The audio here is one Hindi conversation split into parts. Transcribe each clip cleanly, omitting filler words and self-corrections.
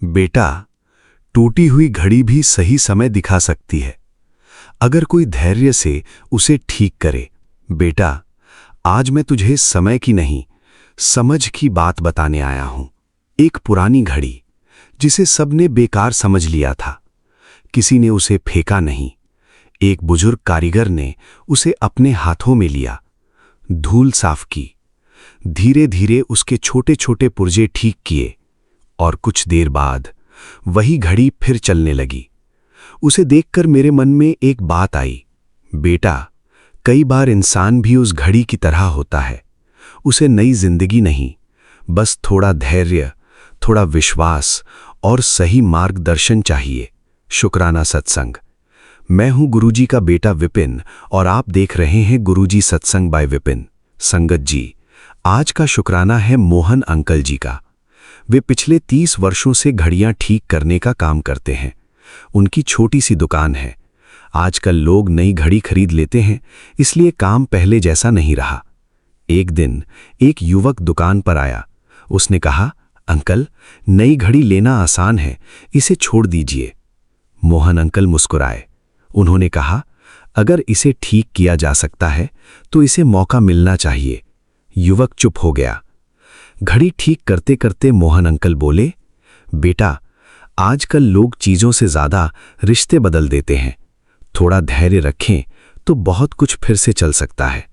बेटा, टूटी हुई घड़ी भी सही समय दिखा सकती है, अगर कोई धैर्य से उसे ठीक करे। बेटा, आज मैं तुझे समय की नहीं, समझ की बात बताने आया हूं। एक पुरानी घड़ी, जिसे सबने बेकार समझ लिया था, किसी ने उसे फेंका नहीं। एक बुजुर्ग कारीगर ने उसे अपने हाथों में लिया, धूल साफ की, धीरे धीरे उसके छोटे छोटे पुर्जे ठीक किए, और कुछ देर बाद वही घड़ी फिर चलने लगी। उसे देखकर मेरे मन में एक बात आई, बेटा, कई बार इंसान भी उस घड़ी की तरह होता है। उसे नई जिंदगी नहीं, बस थोड़ा धैर्य, थोड़ा विश्वास और सही मार्गदर्शन चाहिए। शुक्राना सत्संग। मैं हूं गुरुजी का बेटा विपिन और आप देख रहे हैं गुरुजी सत्संग बाय विपिन। संगत जी, आज का शुक्राना है मोहन अंकल जी का। वे पिछले 30 वर्षों से घड़ियां ठीक करने का काम करते हैं। उनकी छोटी सी दुकान है। आजकल लोग नई घड़ी खरीद लेते हैं, इसलिए काम पहले जैसा नहीं रहा। एक दिन एक युवक दुकान पर आया। उसने कहा, अंकल, नई घड़ी लेना आसान है, इसे छोड़ दीजिए। मोहन अंकल मुस्कुराए। उन्होंने कहा, अगर इसे ठीक किया जा सकता है तो इसे मौका मिलना चाहिए। युवक चुप हो गया। घड़ी ठीक करते करते मोहन अंकल बोले, बेटा, आजकल लोग चीजों से ज्यादा रिश्ते बदल देते हैं। थोड़ा धैर्य रखें तो बहुत कुछ फिर से चल सकता है।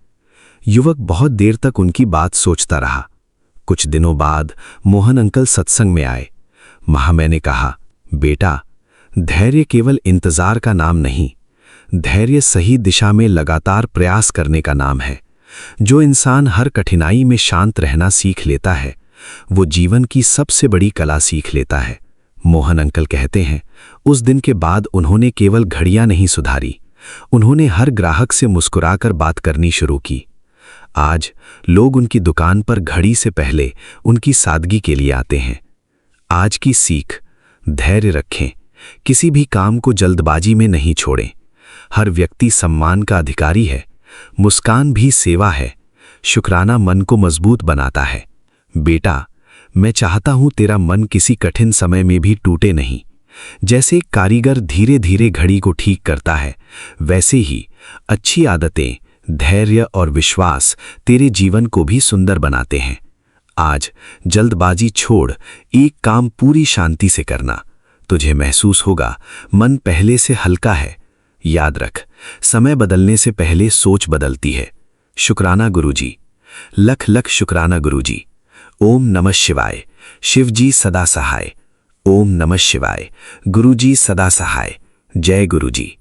युवक बहुत देर तक उनकी बात सोचता रहा। कुछ दिनों बाद मोहन अंकल सत्संग में आए। वहां मैंने कहा, बेटा, धैर्य केवल इंतजार का नाम नहीं, धैर्य सही दिशा में लगातार प्रयास करने का नाम है। जो इंसान हर कठिनाई में शांत रहना सीख लेता है, वो जीवन की सबसे बड़ी कला सीख लेता है। मोहन अंकल कहते हैं, उस दिन के बाद उन्होंने केवल घड़ियां नहीं सुधारी, उन्होंने हर ग्राहक से मुस्कुराकर बात करनी शुरू की। आज लोग उनकी दुकान पर घड़ी से पहले उनकी सादगी के लिए आते हैं। आज की सीख, धैर्य रखें, किसी भी काम को जल्दबाजी में नहीं छोड़ें। हर व्यक्ति सम्मान का अधिकारी है, मुस्कान भी सेवा है। शुक्राना मन को मजबूत बनाता है। बेटा, मैं चाहता हूं तेरा मन किसी कठिन समय में भी टूटे नहीं। जैसे कारीगर धीरे धीरे घड़ी को ठीक करता है, वैसे ही अच्छी आदतें, धैर्य और विश्वास तेरे जीवन को भी सुंदर बनाते हैं। आज जल्दबाजी छोड़ एक काम पूरी शांति से करना। तुझे महसूस होगा मन पहले से हल्का है। याद रख, समय बदलने से पहले सोच बदलती है। शुक्राना गुरुजी। लख लख शुक्राना गुरुजी। ओम नमः शिवाय। शिवजी सदा सहाय। ओम नमः शिवाय। गुरुजी सदा सहाय। जय गुरुजी।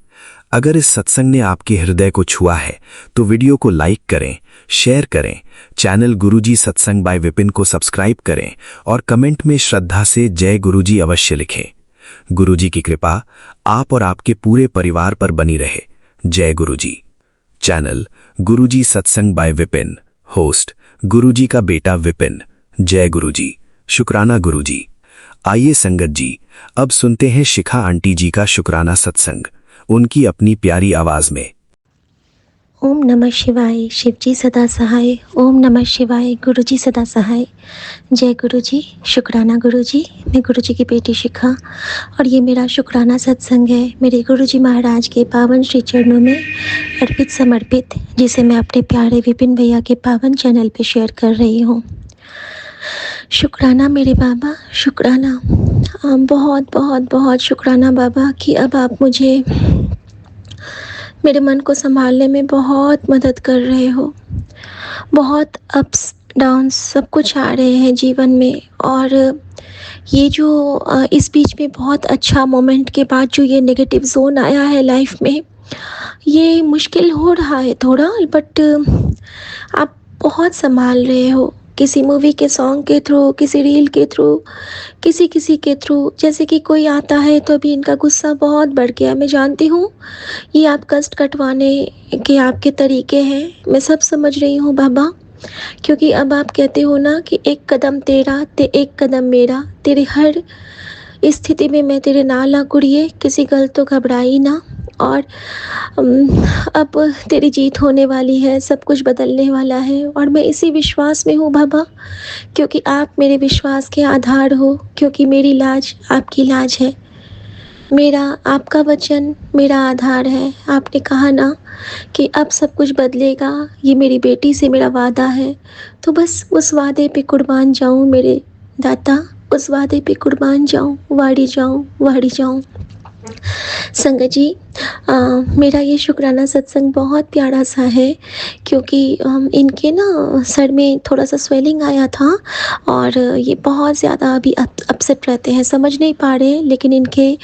अगर इस सत्संग ने आपके हृदय को छुआ है तो वीडियो को लाइक करें, शेयर करें, चैनल गुरुजी सत्संग बाय विपिन को सब्सक्राइब करें और कमेंट में श्रद्धा से जय गुरुजी अवश्य लिखें। गुरुजी की कृपा आप और आपके पूरे परिवार पर बनी रहे। जय गुरुजी। चैनल गुरुजी सत्संग बाय विपिन। होस्ट गुरुजी का बेटा विपिन। जय गुरुजी। शुक्राना गुरुजी। आइए संगत जी, अब सुनते हैं शिखा आंटी जी का शुक्राना सत्संग, उनकी अपनी प्यारी आवाज में। ओम नमः शिवाय। शिवजी सदा सहाय। ओम नमः शिवाय। गुरुजी सदा सहाय। जय गुरुजी। शुक्राना गुरुजी। मैं गुरुजी की बेटी शिखा और ये मेरा शुक्राना सत्संग है, मेरे गुरुजी महाराज के पावन श्री चरणों में अर्पित समर्पित, जिसे मैं अपने प्यारे विपिन भैया के पावन चैनल पे शेयर कर रही हूँ। शुक्राना मेरे बाबा, शुक्राना, बहुत बहुत बहुत शुक्राना बाबा कि अब आप मुझे मेरे मन को संभालने में बहुत मदद कर रहे हो। बहुत अप्स डाउन्स सब कुछ आ रहे हैं जीवन में, और ये जो इस बीच में बहुत अच्छा मोमेंट के बाद जो ये नेगेटिव जोन आया है लाइफ में, ये मुश्किल हो रहा है थोड़ा, बट आप बहुत संभाल रहे हो। किसी मूवी के सॉन्ग के थ्रू, किसी रील के थ्रू, किसी किसी के थ्रू, जैसे कि कोई आता है तो अभी इनका गुस्सा बहुत बढ़ गया। मैं जानती हूँ ये आप कष्ट कटवाने के आपके तरीके हैं, मैं सब समझ रही हूँ बाबा, क्योंकि अब आप कहते हो ना कि एक कदम तेरा ते एक कदम मेरा, तेरे हर स्थिति में मैं तेरे नाला कुड़िए, किसी गल तो घबराई ना। और अब तेरी जीत होने वाली है, सब कुछ बदलने वाला है और मैं इसी विश्वास में हूँ बाबा, क्योंकि आप मेरे विश्वास के आधार हो, क्योंकि मेरी लाज आपकी लाज है। मेरा आपका वचन मेरा आधार है। आपने कहा ना कि अब सब कुछ बदलेगा, ये मेरी बेटी से मेरा वादा है। तो बस उस वादे पे कुर्बान जाऊँ मेरे दाता, उस वादे पे कुर्बान जाऊँ, वाड़ी जाऊँ, वाड़ी जाऊँ। संगत जी, मेरा ये शुक्राना सत्संग बहुत प्यारा सा है, क्योंकि इनके ना सर में थोड़ा सा स्वेलिंग आया था और ये बहुत ज़्यादा अभी अपसेट रहते हैं, समझ नहीं पा रहे, लेकिन इनके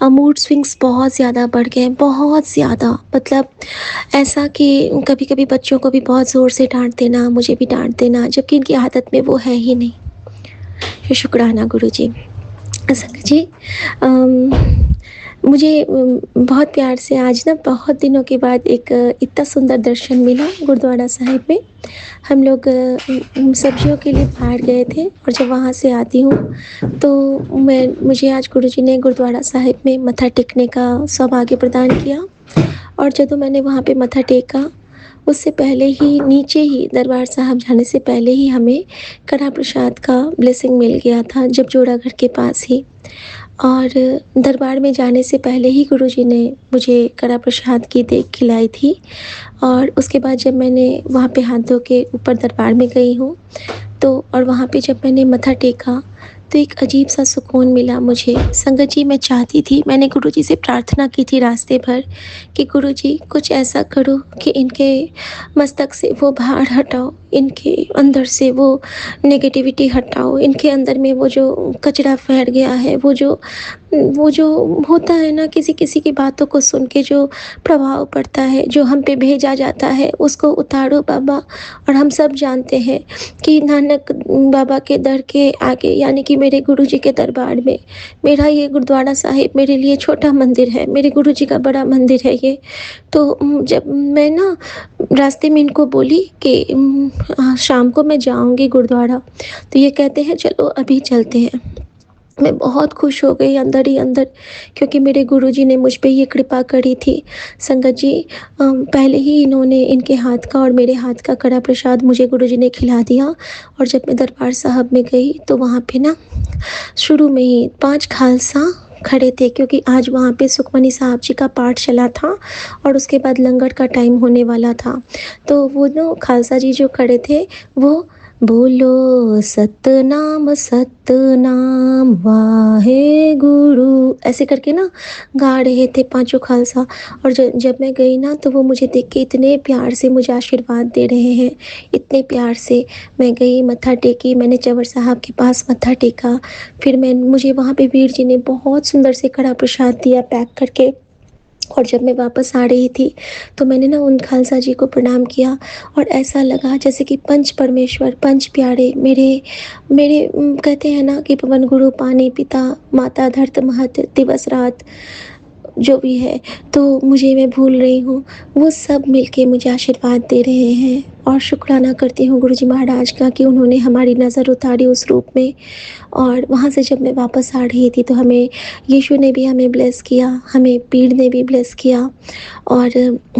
मूड स्विंग्स बहुत ज़्यादा बढ़ गए हैं, बहुत ज़्यादा। मतलब ऐसा कि कभी-कभी बच्चों को भी बहुत ज़ोर से डाँट देना, मुझे भी डाँट देना, जबकि इनकी आदत में वो है ही नहीं। शुक्राना गुरुजी। संगत जी, मुझे बहुत प्यार से आज ना बहुत दिनों के बाद एक इतना सुंदर दर्शन मिला गुरुद्वारा साहिब में। हम लोग सब्जियों के लिए बाहर गए थे और जब वहाँ से आती हूँ तो मुझे आज गुरुजी ने गुरुद्वारा साहिब में मत्था टेकने का सौभाग्य प्रदान किया। और ਜਦੋਂ मैंने वहाँ पे मत्था टेका, उससे पहले ही नीचे ही दरबार साहब जाने से पहले ही हमें कड़ा प्रसाद का ब्लेसिंग मिल गया था, जब जोड़ाघर के पास ही। और दरबार में जाने से पहले ही गुरुजी ने मुझे कड़ा प्रसाद की देग खिलाई थी। और उसके बाद जब मैंने वहाँ पे हाथ धो के ऊपर दरबार में गई हूँ, तो और वहाँ पे जब मैंने मत्था टेका तो एक अजीब सा सुकून मिला मुझे। संगत जी, मैं चाहती थी, मैंने गुरुजी से प्रार्थना की थी रास्ते भर कि गुरुजी कुछ ऐसा करो कि इनके मस्तक से वो भार हटाओ, इनके अंदर से वो नेगेटिविटी हटाओ, इनके अंदर में वो जो कचरा फैल गया है, वो जो होता है ना, किसी किसी की बातों को सुन के जो प्रभाव पड़ता है, जो हम पे भेजा जाता है, उसको उतारो बाबा। और हम सब जानते हैं कि नानक बाबा के दर के आगे, यानी कि मेरे गुरुजी के दरबार में, मेरा ये गुरुद्वारा साहिब मेरे लिए छोटा मंदिर है, मेरे गुरुजी का बड़ा मंदिर है ये। तो जब मैं ना रास्ते में इनको बोली कि शाम को मैं जाऊंगी गुरुद्वारा, तो ये कहते हैं चलो अभी चलते हैं। मैं बहुत खुश हो गई अंदर ही अंदर, क्योंकि मेरे गुरुजी ने मुझ पे ये कृपा करी थी। संगत जी, पहले ही इन्होंने इनके हाथ का और मेरे हाथ का कड़ा प्रसाद मुझे गुरुजी ने खिला दिया। और जब मैं दरबार साहब में गई तो वहाँ पे ना शुरू में ही 5 खालसा खड़े थे, क्योंकि आज वहाँ पे सुखमनी साहब जी का पाठ चला था और उसके बाद लंगर का टाइम होने वाला था। तो वो ना खालसा जी जो खड़े थे, वो बोलो सतनाम सतनाम वाहे गुरु, ऐसे करके ना गा रहे थे पांचों खालसा। और जब मैं गई ना तो वो मुझे देख के इतने प्यार से मुझे आशीर्वाद दे रहे हैं, इतने प्यार से। मैं गई, मत्था टेकी, मैंने चवर साहब के पास मत्था टेका। फिर मुझे वहाँ पे वीर जी ने बहुत सुंदर से कड़ा प्रसाद दिया पैक करके। और जब मैं वापस आ रही थी तो मैंने ना उन खालसा जी को प्रणाम किया और ऐसा लगा जैसे कि पंच परमेश्वर, पंच प्यारे मेरे मेरे कहते हैं ना कि पवन गुरु पानी पिता माता धरत महत दिवस रात जो भी है, तो मुझे, मैं भूल रही हूँ, वो सब मिलके मुझे आशीर्वाद दे रहे हैं। और शुक्राना करती हूँ गुरुजी महाराज का कि उन्होंने हमारी नज़र उतारी उस रूप में। और वहाँ से जब मैं वापस आ रही थी तो हमें यीशु ने भी हमें ब्लेस किया, हमें पीर ने भी ब्लेस किया और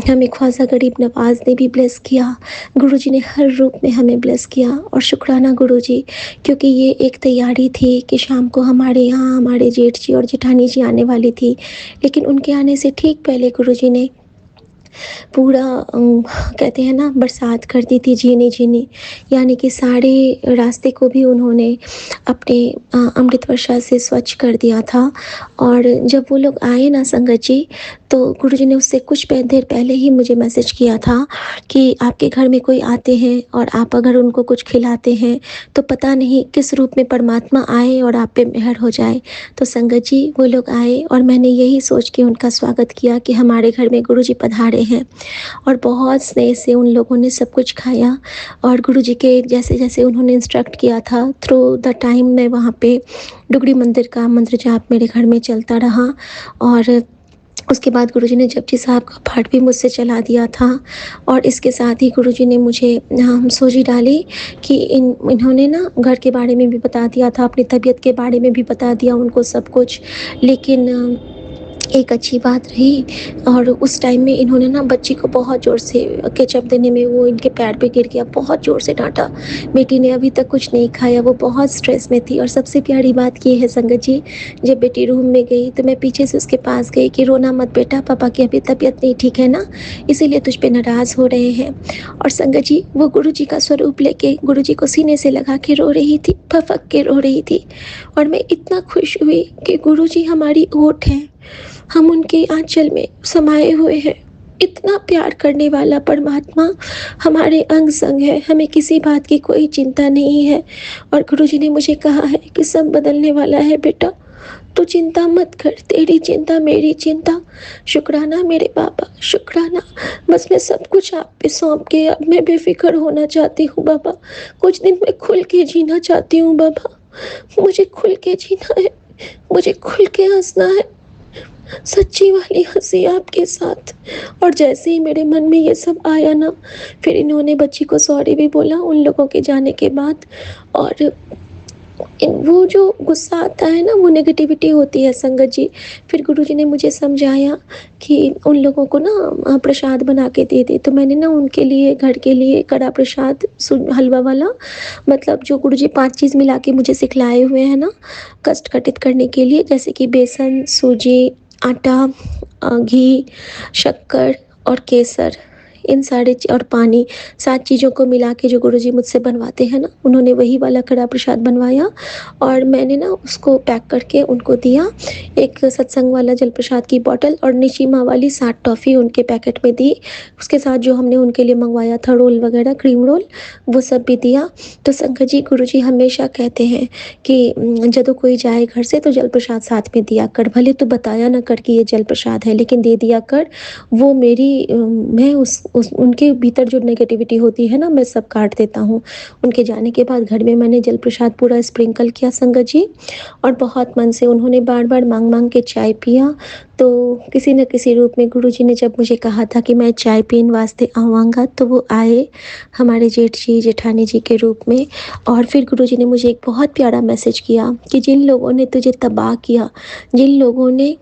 हमें ख्वाजा गरीब नवाज ने भी ब्लेस किया। गुरुजी ने हर रूप में हमें ब्लेस किया। और शुक्राना गुरुजी, क्योंकि ये एक तैयारी थी कि शाम को हमारे यहाँ हमारे जेठ जी और जेठानी जी आने वाली थी, लेकिन उनके आने से ठीक पहले गुरुजी ने पूरा कहते हैं ना बरसात कर दी थी झीनी झीनी, यानी कि सारे रास्ते को भी उन्होंने अपने अमृत वर्षा से स्वच्छ कर दिया था। और जब वो लोग आए ना संगत जी, तो गुरुजी ने उससे कुछ देर पहले ही मुझे मैसेज किया था कि आपके घर में कोई आते हैं और आप अगर उनको कुछ खिलाते हैं तो पता नहीं किस रूप में परमात्मा आए और आप पे मेहर हो जाए। तो संगत जी, वो लोग आए और मैंने यही सोच के उनका स्वागत किया कि हमारे घर में गुरुजी पधारे हैं। और बहुत स्नेह से उन लोगों ने सब कुछ खाया और गुरुजी के जैसे जैसे उन्होंने इंस्ट्रक्ट किया था, थ्रू द टाइम मैं वहाँ पे डुगरी मंदिर का मंत्र जाप मेरे घर में चलता रहा। और उसके बाद गुरुजी ने जपजी साहब का पाठ भी मुझसे चला दिया था। और इसके साथ ही गुरुजी ने मुझे सोजी डाली कि इन्होंने ना घर के बारे में भी बता दिया था, अपनी तबीयत के बारे में भी बता दिया उनको सब कुछ। लेकिन एक अच्छी बात रही। और उस टाइम में इन्होंने ना बच्ची को बहुत ज़ोर से केचप देने में वो इनके पैर पे गिर गया, बहुत ज़ोर से डाँटा। बेटी ने अभी तक कुछ नहीं खाया, वो बहुत स्ट्रेस में थी। और सबसे प्यारी बात ये है संगत जी, जब बेटी रूम में गई तो मैं पीछे से उसके पास गई कि रोना मत बेटा, पापा की अभी तबीयत नहीं ठीक है ना, इसीलिए तुझ पे नाराज़ हो रहे हैं। और संगत जी वो गुरुजी का स्वरूप लेके गुरुजी को सीने से लगा के रो रही थी, फफक के रो रही थी। और मैं इतना खुश हुई कि गुरुजी हमारी ओट हैं, हम उनके आंचल में समाये हुए हैं। इतना प्यार करने वाला परमात्मा हमारे अंग संग है, हमें किसी बात की कोई चिंता नहीं है। और गुरुजी ने मुझे कहा है कि सब बदलने वाला है बेटा, तू चिंता मत कर, तेरी चिंता मेरी चिंता। शुक्राना मेरे बाबा, शुक्राना। बस मैं सब कुछ आप पे सौंप के अब मैं बेफिक्र होना चाहती हूँ बाबा। कुछ दिन मैं खुल के जीना चाहती हूँ बाबा, मुझे खुल के जीना है, मुझे खुल के हंसना है, सच्ची वाली हंसी आपके साथ। और जैसे ही मेरे मन में ये सब आया ना, फिर इन्होंने बच्ची को सॉरी भी बोला उन लोगों के जाने के बाद। और वो जो गुस्सा आता है ना, वो नेगेटिविटी होती है संगत जी। फिर गुरुजी ने मुझे समझाया कि उन लोगों को ना प्रसाद बना के दे दे। तो मैंने ना उनके लिए घर के लिए कड़ा प्रसाद हलवा वाला, मतलब जो गुरुजी 5 चीज़ मिला के मुझे सिखलाए हुए हैं ना कष्ट कटित करने के लिए, जैसे कि बेसन, सूजी, आटा, घी, शक्कर और केसर, इन सारे और पानी, 7 चीज़ों को मिला के जो गुरुजी मुझसे बनवाते हैं ना, उन्होंने वही वाला कड़ा प्रसाद बनवाया। और मैंने ना उसको पैक करके उनको दिया। एक सत्संग वाला जल प्रसाद की बॉटल और निशिमा वाली 7 टॉफ़ी उनके पैकेट में दी। उसके साथ जो हमने उनके लिए मंगवाया था रोल वगैरह, क्रीम रोल, वो सब भी दिया। तो संगत जी गुरुजी हमेशा कहते हैं कि जब कोई जाए घर से तो जल प्रसाद साथ में दिया कर, भले तू बताया ना कर कि ये जल प्रसाद है, लेकिन दे दिया कर। वो मेरी मैं उस उनके भीतर जो नेगेटिविटी होती है ना, मैं सब काट देता हूँ। उनके जाने के बाद घर में मैंने जल प्रसाद पूरा स्प्रिंकल किया संगत जी। और बहुत मन से उन्होंने बार-बार माँग-माँग के चाय पिया। तो किसी न किसी रूप में गुरुजी ने जब मुझे कहा था कि मैं चाय पीने वास्ते आऊँगा, तो वो आए हमारे जेठ जी, जेठानी जी के रूप में। और फिर गुरुजी ने मुझे एक बहुत प्यारा मैसेज किया कि जिन लोगों ने तुझे तबाह किया, जिन लोगों ने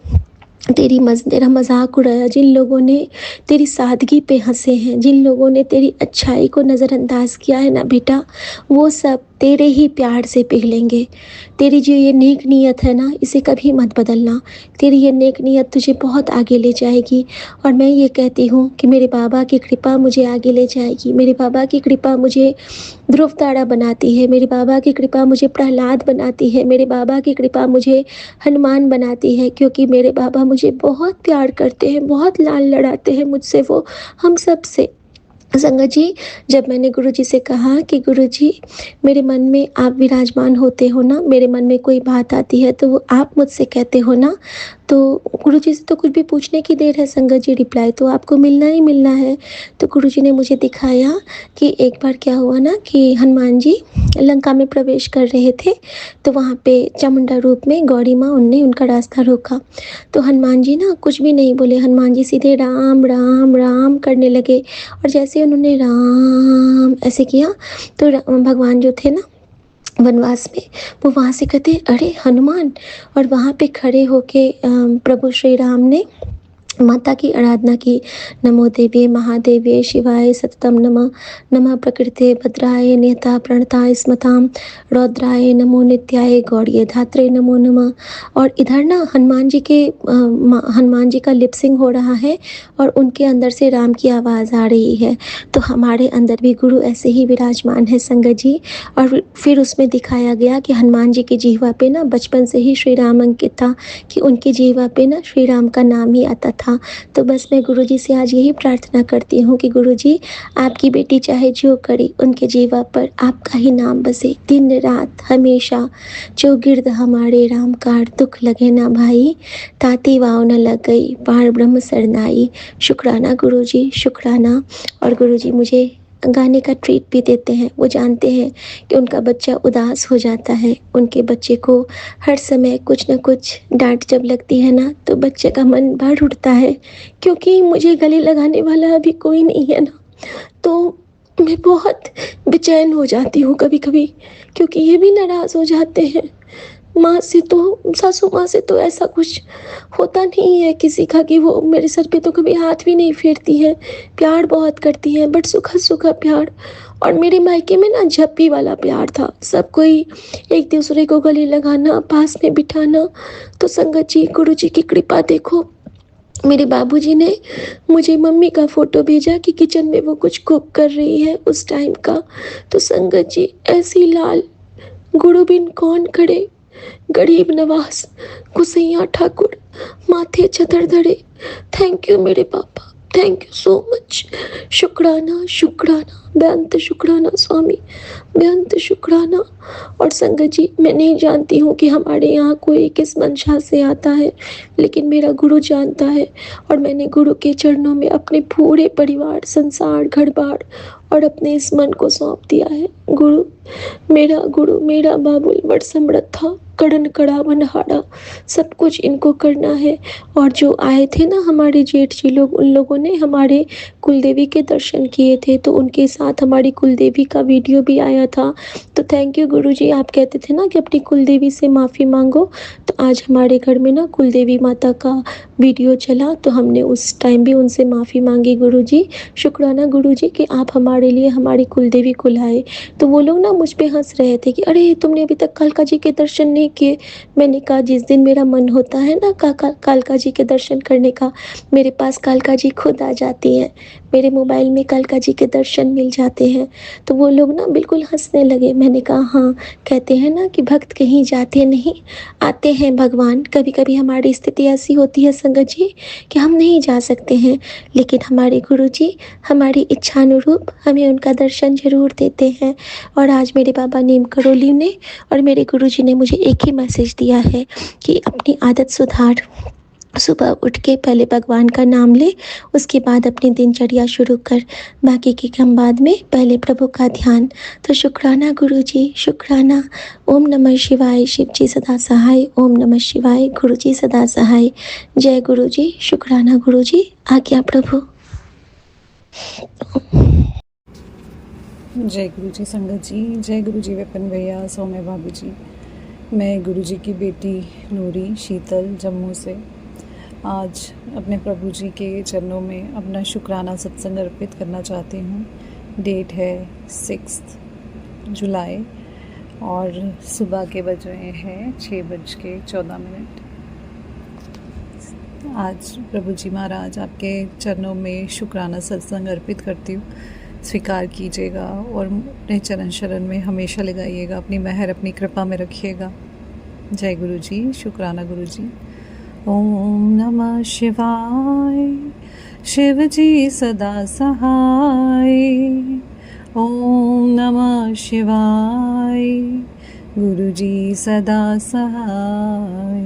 तेरा मज़ाक उड़ाया, जिन लोगों ने तेरी सादगी पे हँसे हैं, जिन लोगों ने तेरी अच्छाई को नज़रअंदाज किया है ना बेटा, वो सब तेरे ही प्यार से पिघलेंगे। तेरी जो ये नेक नीयत है ना, इसे कभी मत बदलना। तेरी ये नेक नीयत तुझे बहुत आगे ले जाएगी। और मैं ये कहती हूँ कि मेरे बाबा की कृपा मुझे आगे ले जाएगी। मेरे बाबा की कृपा मुझे ध्रुव तारा बनाती है, मेरे बाबा की कृपा मुझे प्रहलाद बनाती है, मेरे बाबा की कृपा मुझे हनुमान बनाती है, क्योंकि मेरे बाबा मुझे बहुत प्यार करते हैं, बहुत लाड लड़ाते हैं मुझसे वो, हम सब से। संगत जी, जब मैंने गुरुजी से कहा कि गुरुजी मेरे मन में आप विराजमान होते हो ना, मेरे मन में कोई बात आती है तो वो आप मुझसे कहते हो ना, तो गुरुजी से तो कुछ भी पूछने की देर है संगत जी, रिप्लाई तो आपको मिलना ही मिलना है। तो गुरुजी ने मुझे दिखाया कि एक बार क्या हुआ ना कि हनुमान जी लंका में प्रवेश कर रहे थे, तो वहाँ पे चामुंडा रूप में गौरी माँ उनने उनका रास्ता रोका। तो हनुमान जी ना कुछ भी नहीं बोले, हनुमान जी सीधे राम राम राम करने लगे। और जैसे उन्होंने राम ऐसे किया तो भगवान जो थे ना वनवास में, वो वहाँ से कहते अरे हनुमान। और वहाँ पे खड़े होके प्रभु श्री राम ने माता की आराधना की। नमो देवी महादेवी शिवाय सततम नमः, नमः प्रकृते भद्राय नेता प्रणताय स्मताम, रौद्राय नमो नित्याय गौड़ीय धात्रे नमो नमः। और इधर ना हनुमान जी का लिपसिंग हो रहा है और उनके अंदर से राम की आवाज़ आ रही है। तो हमारे अंदर भी गुरु ऐसे ही विराजमान है संगत जी। और फिर उसमें दिखाया गया कि हनुमान जी की जीवा पे ना बचपन से ही श्री राम अंकित था, कि उनकी जीवा पे ना श्री राम का नाम ही आता था। तो बस मैं गुरुजी से आज यही प्रार्थना करती हूँ कि गुरुजी आपकी बेटी चाहे जो करे उनके जीवा पर आपका ही नाम बसे दिन रात हमेशा। जो गिरद हमारे राम कार दुख लगे ना भाई, ताती वाव न लग गई पार ब्रह्म सरनाई। शुक्राना गुरुजी, शुक्राना। और गुरुजी मुझे गाने का ट्रीट भी देते हैं। वो जानते हैं कि उनका बच्चा उदास हो जाता है, उनके बच्चे को हर समय कुछ न कुछ डांट जब लगती है ना, तो बच्चे का मन भर उठता है, क्योंकि मुझे गले लगाने वाला अभी कोई नहीं है ना। तो मैं बहुत बेचैन हो जाती हूँ कभी कभी, क्योंकि ये भी नाराज़ हो जाते हैं। माँ से तो, सासू माँ से तो ऐसा कुछ होता नहीं है किसी का कि वो मेरे सर पे तो कभी हाथ भी नहीं फेरती हैं, प्यार बहुत करती हैं, बट सूखा-सूखा प्यार। और मेरे मायके में ना झप्पी वाला प्यार था, सब कोई एक दूसरे को गले लगाना, पास में बिठाना। तो संगत जी, गुरु जी की कृपा देखो, मेरे बाबूजी ने मुझे मम्मी का फ़ोटो भेजा कि किचन में वो कुछ कुक कर रही है उस टाइम का। तो संगत जी, ऐसी लाल गुरु बिन कौन खड़े, गरीब नवाज गुसैया ठाकुर माथे चदर धरे। थैंक यू मेरे पापा, थैंक यू सो मच। शुक्राना शुक्राना, बेअंत शुक्राना स्वामी, बेअंत शुक्राना। और संगत जी, मैं नहीं जानती हूँ कि हमारे यहाँ कोई किस मंशा से आता है, लेकिन मेरा गुरु जानता है। और मैंने गुरु के चरणों में अपने पूरे परिवार, संसार, घर बार और अपने इस मन को सौंप दिया है। गुरु मेरा बाबुल बड़ समर्थ था, कड़न कड़ावन हाड़ा, सब कुछ इनको करना है। और जो आए थे ना हमारे जेठ जी लोग, उन लोगों ने हमारे कुलदेवी के दर्शन किए थे, तो उनके साथ हमारी कुलदेवी का वीडियो भी आया था। तो थैंक यू गुरु जी, आप कहते थे ना कि अपनी कुलदेवी से माफ़ी मांगो, तो आज हमारे घर में ना कुलदेवी माता का वीडियो चला, तो हमने उस टाइम भी उनसे माफ़ी मांगी। गुरु जी, शुक्राना गुरु जी कि आप हमारे लिए हमारी कुलदेवी को लाए। तो वो लोग ना मुझ पे हंस रहे थे कि अरे तुमने अभी तक कालका जी के दर्शन नहीं किए। मैंने कहा जिस दिन मेरा मन होता है ना कालका जी के दर्शन करने का, मेरे पास कालका जी खुद आ जाती हैं, मेरे मोबाइल में कालका जी के दर्शन मिल जाते हैं। तो वो लोग ना बिल्कुल हंसने लगे। मैंने कहा हाँ, कहते हैं ना कि भक्त कहीं जाते नहीं, आते हैं भगवान। कभी कभी हमारी स्थिति ऐसी होती है संगत जी कि हम नहीं जा सकते हैं, लेकिन हमारे गुरु जी हमारी इच्छानुरूप हमें उनका दर्शन जरूर देते हैं। और आज मेरे बाबा नीम करोली ने और मेरे गुरुजी ने मुझे एक ही मैसेज दिया है कि अपनी आदत सुधार, सुबह उठ के पहले भगवान का नाम ले, उसके बाद अपनी दिनचर्या शुरू कर, बाकी के काम बाद में, पहले प्रभु का ध्यान। तो शुक्राना गुरुजी, शुक्राना। ओम नमः शिवाय, शिव जी सदा सहाय। ओम नमः शिवाय, गुरु जी सदा सहाय। जय गुरु जी, शुक्राना गुरु जी, आज्ञा प्रभु। जय गुरु जी संगत जी, जय गुरु जी विपिन भैया, सौम्य भाभी जी। मैं गुरु जी की बेटी नूरी शीतल जम्मू से आज अपने प्रभु जी के चरणों में अपना शुक्राना सत्संग अर्पित करना चाहती हूँ। डेट है 6 जुलाई और सुबह के बज रहे हैं 6:14। आज प्रभु जी महाराज आपके चरणों में शुक्राना सत्संग अर्पित करती हूँ। स्वीकार कीजिएगा और अपने चरण शरण में हमेशा लगाइएगा, अपनी मेहर अपनी कृपा में रखिएगा। जय गुरु जी, शुक्राना गुरु जी। ओम नमः शिवाय, शिव जी सदा सहाय। ओम नमः शिवाय, गुरु जी सदा सहाय।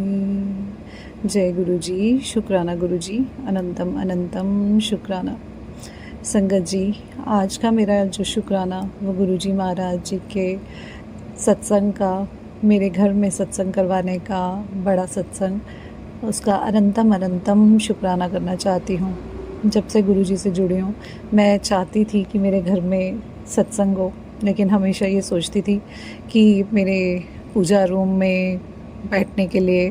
जय गुरु जी, शुक्राना गुरु जी, अनंतम अनंतम शुक्राना। संगत जी, आज का मेरा जो शुक्राना वो गुरु जी महाराज जी के सत्संग का, मेरे घर में सत्संग करवाने का, बड़ा सत्संग, उसका अनंतम अनंतम शुक्राना करना चाहती हूँ। जब से गुरु जी से जुड़ी हूँ मैं चाहती थी कि मेरे घर में सत्संग हो, लेकिन हमेशा ये सोचती थी कि मेरे पूजा रूम में बैठने के लिए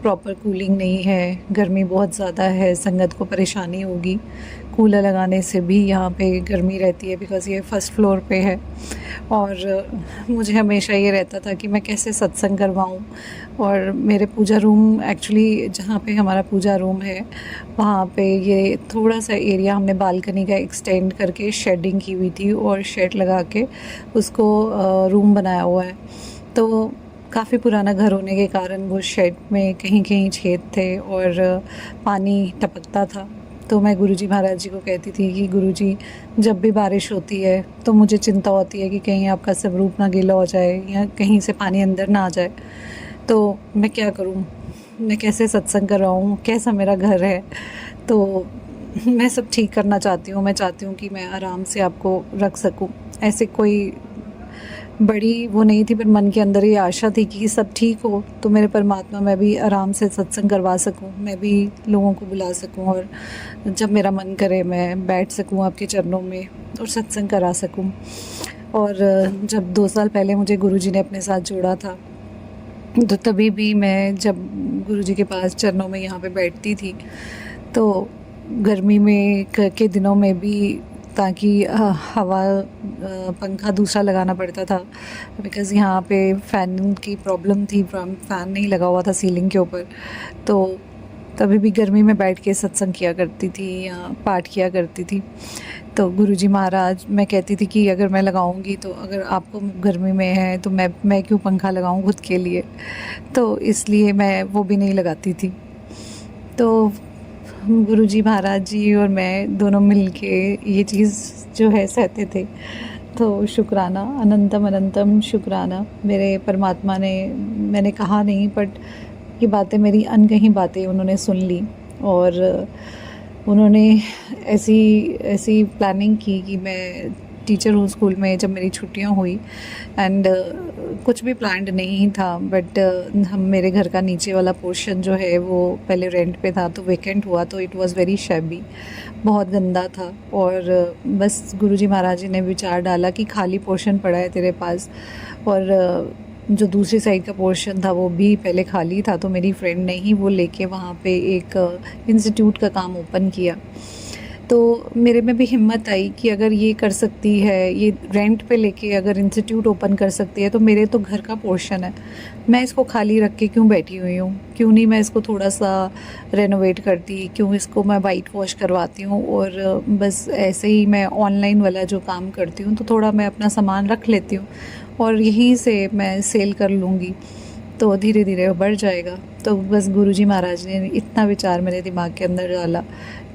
प्रॉपर कूलिंग नहीं है, गर्मी बहुत ज़्यादा है, संगत को परेशानी होगी, कूलर लगाने से भी यहाँ पे गर्मी रहती है बिकॉज़ ये फर्स्ट फ्लोर पे है। और मुझे हमेशा ये रहता था कि मैं कैसे सत्संग करवाऊँ। और मेरे पूजा रूम एक्चुअली जहाँ पे हमारा पूजा रूम है वहाँ पे ये थोड़ा सा एरिया हमने बालकनी का एक्सटेंड करके शेडिंग की हुई थी और शेड लगा के उसको रूम बनाया हुआ है। तो काफ़ी पुराना घर होने के कारण वो शेड में कहीं कहीं छेद थे और पानी टपकता था। तो मैं गुरुजी महाराज जी को कहती थी कि गुरुजी, जब भी बारिश होती है तो मुझे चिंता होती है कि कहीं आपका स्वरूप ना गीला हो जाए या कहीं से पानी अंदर ना आ जाए, तो मैं क्या करूं, मैं कैसे सत्संग कराऊं, कैसा मेरा घर है। तो मैं सब ठीक करना चाहती हूँ। मैं चाहती हूँ कि मैं आराम से आपको रख सकूं। ऐसे कोई बड़ी वो नहीं थी, पर मन के अंदर ये आशा थी कि सब ठीक हो तो मेरे परमात्मा मैं भी आराम से सत्संग करवा सकूं, मैं भी लोगों को बुला सकूं और जब मेरा मन करे मैं बैठ सकूं आपके चरणों में और सत्संग करा सकूं। और जब 2 साल पहले मुझे गुरुजी ने अपने साथ जोड़ा था तो तभी भी मैं जब गुरुजी के पास चरणों में यहाँ पे बैठती थी, तो गर्मी में के दिनों में भी, ताकि हवा पंखा दूसरा लगाना पड़ता था, बिकॉज़ यहाँ पे फ़ैन की प्रॉब्लम थी, फ़ैन नहीं लगा हुआ था सीलिंग के ऊपर। तो तभी भी गर्मी में बैठ के सत्संग किया करती थी या पाठ किया करती थी। तो गुरुजी महाराज, मैं कहती थी कि अगर मैं लगाऊंगी तो अगर आपको गर्मी में है तो मैं क्यों पंखा लगाऊं खुद के लिए, तो इसलिए मैं वो भी नहीं लगाती थी। तो गुरुजी महाराज जी और मैं दोनों मिलके ये चीज़ जो है सहते थे। तो शुक्राना, अनंतम अनंतम शुक्राना मेरे परमात्मा ने, मैंने कहा नहीं बट ये बातें, मेरी अनकही बातें उन्होंने सुन ली, और उन्होंने ऐसी ऐसी प्लानिंग की कि मैं टीचर हूँ स्कूल में। जब मेरी छुट्टियाँ हुई एंड कुछ भी प्लान्ड नहीं था, बट हम मेरे घर का नीचे वाला पोर्शन जो है वो पहले रेंट पे था, तो वेकेंट हुआ, तो इट वाज़ वेरी शैबी, बहुत गंदा था। और बस गुरुजी महाराज जी ने विचार डाला कि खाली पोर्शन पड़ा है तेरे पास, और जो दूसरी साइड का पोर्शन था वो भी पहले खाली था, तो मेरी फ्रेंड ने ही वो लेके वहाँ पे एक इंस्टीट्यूट का काम ओपन किया। तो मेरे में भी हिम्मत आई कि अगर ये कर सकती है, ये रेंट पे लेके अगर इंस्टीट्यूट ओपन कर सकती है, तो मेरे तो घर का पोर्शन है, मैं इसको खाली रख के क्यों बैठी हुई हूँ, क्यों नहीं मैं इसको थोड़ा सा रेनोवेट करती, क्यों इसको मैं वाइट वॉश करवाती हूँ, और बस ऐसे ही मैं ऑनलाइन वाला जो काम करती हूँ तो थोड़ा मैं अपना सामान रख लेती हूँ और यहीं से मैं सेल कर लूँगी, तो धीरे धीरे वो बढ़ जाएगा। तो बस गुरुजी महाराज ने इतना विचार मेरे दिमाग के अंदर डाला,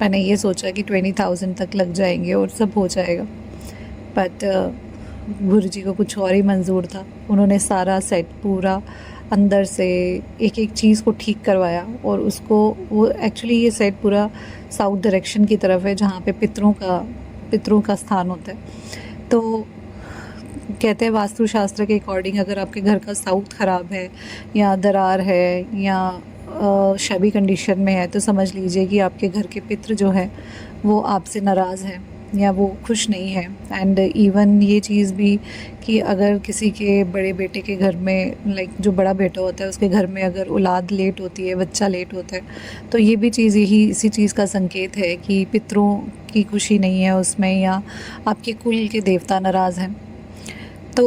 मैंने ये सोचा कि 20,000 तक लग जाएंगे और सब हो जाएगा। बट गुरुजी को कुछ और ही मंजूर था। उन्होंने सारा सेट पूरा अंदर से एक एक चीज़ को ठीक करवाया, और उसको, वो एक्चुअली ये सेट पूरा साउथ डायरेक्शन की तरफ है, जहाँ पे पितरों का स्थान होता है। तो कहते हैं वास्तुशास्त्र के अकॉर्डिंग अगर आपके घर का साउथ ख़राब है या दरार है या शैबी कंडीशन में है, तो समझ लीजिए कि आपके घर के पितृ जो है वो आपसे नाराज़ हैं या वो खुश नहीं है। एंड इवन ये चीज़ भी कि अगर किसी के बड़े बेटे के घर में, लाइक जो बड़ा बेटा होता है उसके घर में अगर औलाद लेट होती है, बच्चा लेट होता है, तो ये भी चीज़ इसी चीज़ का संकेत है कि पितरों की खुशी नहीं है उसमें, या आपके कुल के देवता नाराज़ हैं। तो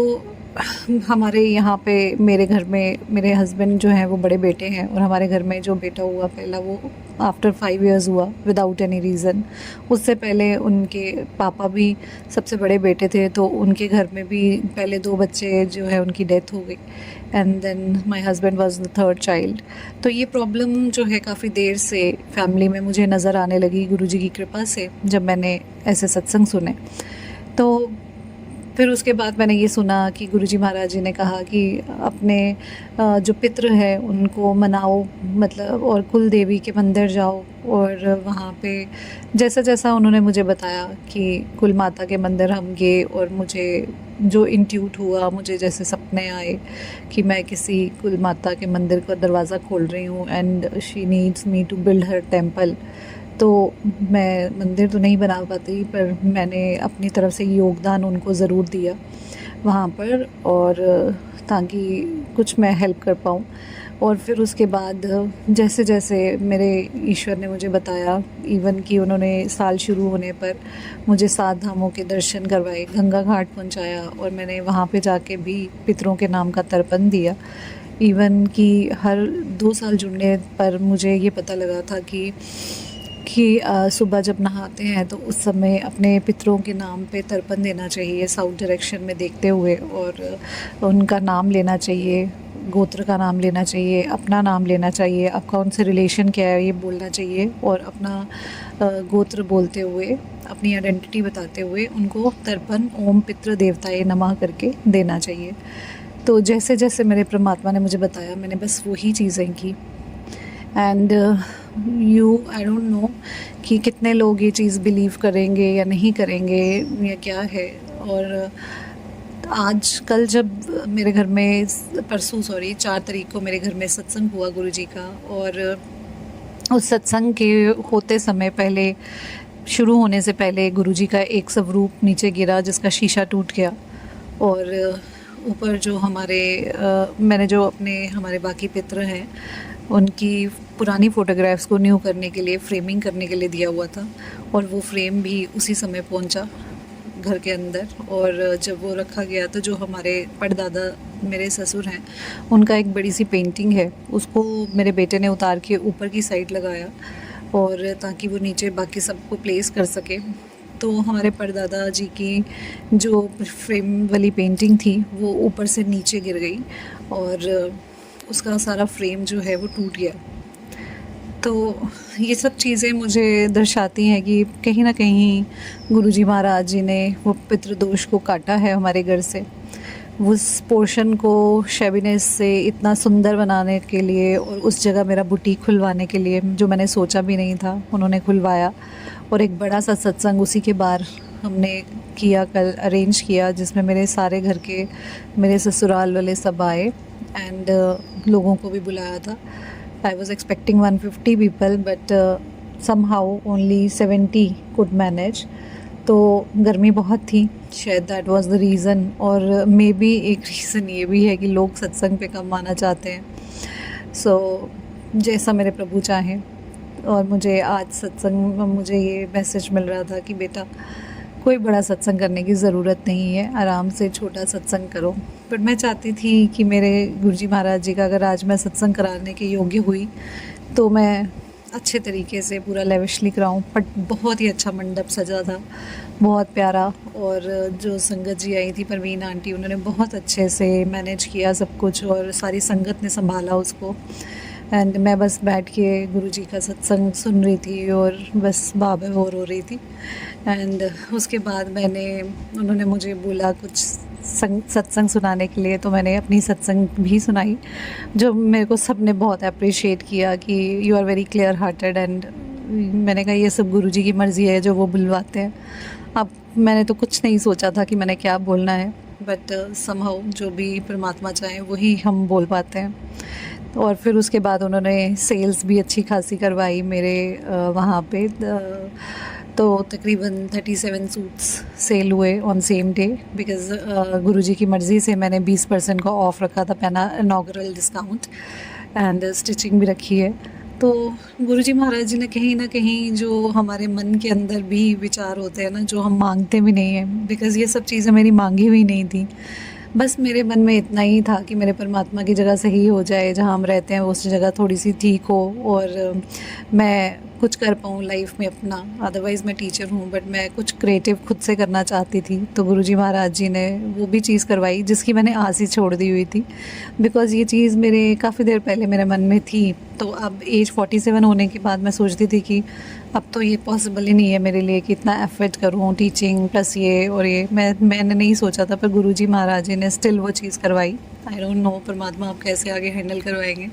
हमारे यहाँ पे मेरे घर में मेरे हस्बैंड जो हैं वो बड़े बेटे हैं, और हमारे घर में जो बेटा हुआ पहला वो आफ्टर 5 इयर्स हुआ विदाउट एनी रीज़न। उससे पहले उनके पापा भी सबसे बड़े बेटे थे, तो उनके घर में भी पहले 2 बच्चे जो है उनकी डेथ हो गई, and then my husband was the third child. तो ये प्रॉब्लम जो है काफ़ी देर से फैमिली में मुझे नज़र आने लगी गुरुजी की कृपा से, जब मैंने ऐसे सत्संग सुने। तो फिर उसके बाद मैंने ये सुना कि गुरुजी महाराज जी ने कहा कि अपने जो पितृ हैं उनको मनाओ, मतलब, और कुल देवी के मंदिर जाओ, और वहाँ पे जैसा जैसा उन्होंने मुझे बताया कि कुल माता के मंदिर हम गए, और मुझे जो इंट्यूट हुआ, मुझे जैसे सपने आए कि मैं किसी कुल माता के मंदिर का दरवाज़ा खोल रही हूँ and she needs me to build her temple. तो मैं मंदिर तो नहीं बना पाती, पर मैंने अपनी तरफ से योगदान उनको ज़रूर दिया वहाँ पर, और ताकि कुछ मैं हेल्प कर पाऊँ। और फिर उसके बाद जैसे जैसे मेरे ईश्वर ने मुझे बताया, इवन कि उन्होंने साल शुरू होने पर मुझे 7 धामों के दर्शन करवाए, गंगा घाट पहुँचाया, और मैंने वहाँ पे जाके भी पितरों के नाम का तर्पण दिया। इवन कि हर 2 साल जुड़ने पर मुझे ये पता लगा था कि सुबह जब नहाते हैं तो उस समय अपने पितरों के नाम पे तर्पण देना चाहिए, साउथ डायरेक्शन में देखते हुए, और उनका नाम लेना चाहिए, गोत्र का नाम लेना चाहिए, अपना नाम लेना चाहिए, आपका उनसे रिलेशन क्या है ये बोलना चाहिए, और अपना गोत्र बोलते हुए, अपनी आइडेंटिटी बताते हुए उनको तर्पण ओम पितृ देवताए नमः करके देना चाहिए। तो जैसे जैसे मेरे परमात्मा ने मुझे बताया, मैंने बस वही चीज़ें की। एंड आई डोंट नो कि कितने लोग ये चीज़ बिलीव करेंगे या नहीं करेंगे या क्या है। और आज कल जब मेरे घर में, परसों 4 तारीख को मेरे घर में सत्संग हुआ गुरुजी का, और उस सत्संग के होते समय पहले, शुरू होने से पहले गुरुजी का एक स्वरूप नीचे गिरा जिसका शीशा टूट गया, और ऊपर जो मैंने जो हमारे बाकी पितर हैं उनकी पुरानी फ़ोटोग्राफ्स को न्यू करने के लिए, फ्रेमिंग करने के लिए दिया हुआ था, और वो फ्रेम भी उसी समय पहुंचा घर के अंदर। और जब वो रखा गया तो जो हमारे परदादा मेरे ससुर हैं उनका एक बड़ी सी पेंटिंग है, उसको मेरे बेटे ने उतार के ऊपर की साइड लगाया, और ताकि वो नीचे बाकी सबको प्लेस कर सके। तो हमारे परदादा जी की जो फ्रेम वाली पेंटिंग थी वो ऊपर से नीचे गिर गई, और उसका सारा फ्रेम जो है वो टूट गया। तो ये सब चीज़ें मुझे दर्शाती हैं कि कहीं ना कहीं गुरुजी महाराज जी ने वो पितृदोष को काटा है हमारे घर से। उस पोर्शन को शैबीनेस से इतना सुंदर बनाने के लिए और उस जगह मेरा बुटीक खुलवाने के लिए, जो मैंने सोचा भी नहीं था, उन्होंने खुलवाया। और एक बड़ा सा सत्संग उसी के बाहर हमने किया, कल अरेंज किया, जिसमें मेरे सारे घर के, मेरे ससुराल वाले सब आए, एंड लोगों को भी बुलाया था। I was expecting 150 people, but somehow only 70 could manage. तो गर्मी बहुत थी, शायद दैट वाज द रीज़न। और मे बी एक रीज़न ये भी है कि लोग सत्संग पे कम आना चाहते हैं। सो जैसा मेरे प्रभु चाहें। और मुझे आज सत्संग में मुझे ये मैसेज मिल रहा था कि बेटा, कोई बड़ा सत्संग करने की ज़रूरत नहीं है, आराम से छोटा सत्संग करो। बट मैं चाहती थी कि मेरे गुरुजी महाराज जी का अगर आज मैं सत्संग कराने के योग्य हुई तो मैं अच्छे तरीके से पूरा लेविशली कराऊँ। बट बहुत ही अच्छा मंडप सजा था, बहुत प्यारा। और जो संगत जी आई थी, परवीन आंटी, उन्होंने बहुत अच्छे से मैनेज किया सब कुछ, और सारी संगत ने संभाला उसको। एंड मैं बस बैठ के गुरुजी का सत्संग सुन रही थी और बस बाबे हो रही थी। एंड उसके बाद उन्होंने मुझे बोला कुछ सत्संग सुनाने के लिए, तो मैंने अपनी सत्संग भी सुनाई, जो मेरे को सब ने बहुत अप्रिशिएट किया कि you are very clear hearted. And मैंने कहा ये सब गुरुजी की मर्ज़ी है जो वो बुलवाते हैं। अब मैंने तो कुछ नहीं सोचा था कि मैंने क्या बोलना है, बट समहाउ जो भी परमात्मा चाहे वही हम बोल पाते हैं। और फिर उसके बाद उन्होंने सेल्स भी अच्छी खासी करवाई मेरे वहाँ पे। तो तकरीबन 37 सूट्स सेल हुए ऑन सेम डे, बिकॉज़ गुरुजी की मर्ज़ी से मैंने 20% का ऑफ़ रखा था, पहला इनॉग्रल डिस्काउंट, एंड स्टिचिंग भी रखी है। तो गुरुजी महाराज जी ने कहीं ना कहीं जो हमारे मन के अंदर भी विचार होते हैं ना, जो हम मांगते भी नहीं हैं, बिकॉज़ ये सब चीज़ें मेरी मांगी हुई नहीं थी, बस मेरे मन में इतना ही था कि मेरे परमात्मा की जगह सही हो जाए, जहाँ हम रहते हैं उस जगह थोड़ी सी ठीक हो, और मैं कुछ कर पाऊँ लाइफ में अपना। अदरवाइज़ मैं टीचर हूँ, बट मैं कुछ क्रिएटिव खुद से करना चाहती थी। तो गुरुजी महाराज जी ने वो भी चीज़ करवाई जिसकी मैंने आस ही छोड़ दी हुई थी, बिकॉज़ ये चीज़ मेरे काफ़ी देर पहले मेरे मन में थी। तो अब एज 47 होने के बाद मैं सोचती थी कि अब तो ये पॉसिबल ही नहीं है मेरे लिए कि इतना एफर्ट करूँ, टीचिंग प्लस ये और ये। मैंने नहीं सोचा था, पर गुरुजी महाराज जी ने स्टिल वो चीज़ करवाई। आई डोंट नो परमात्मा आप कैसे आगे हैंडल करवाएंगे।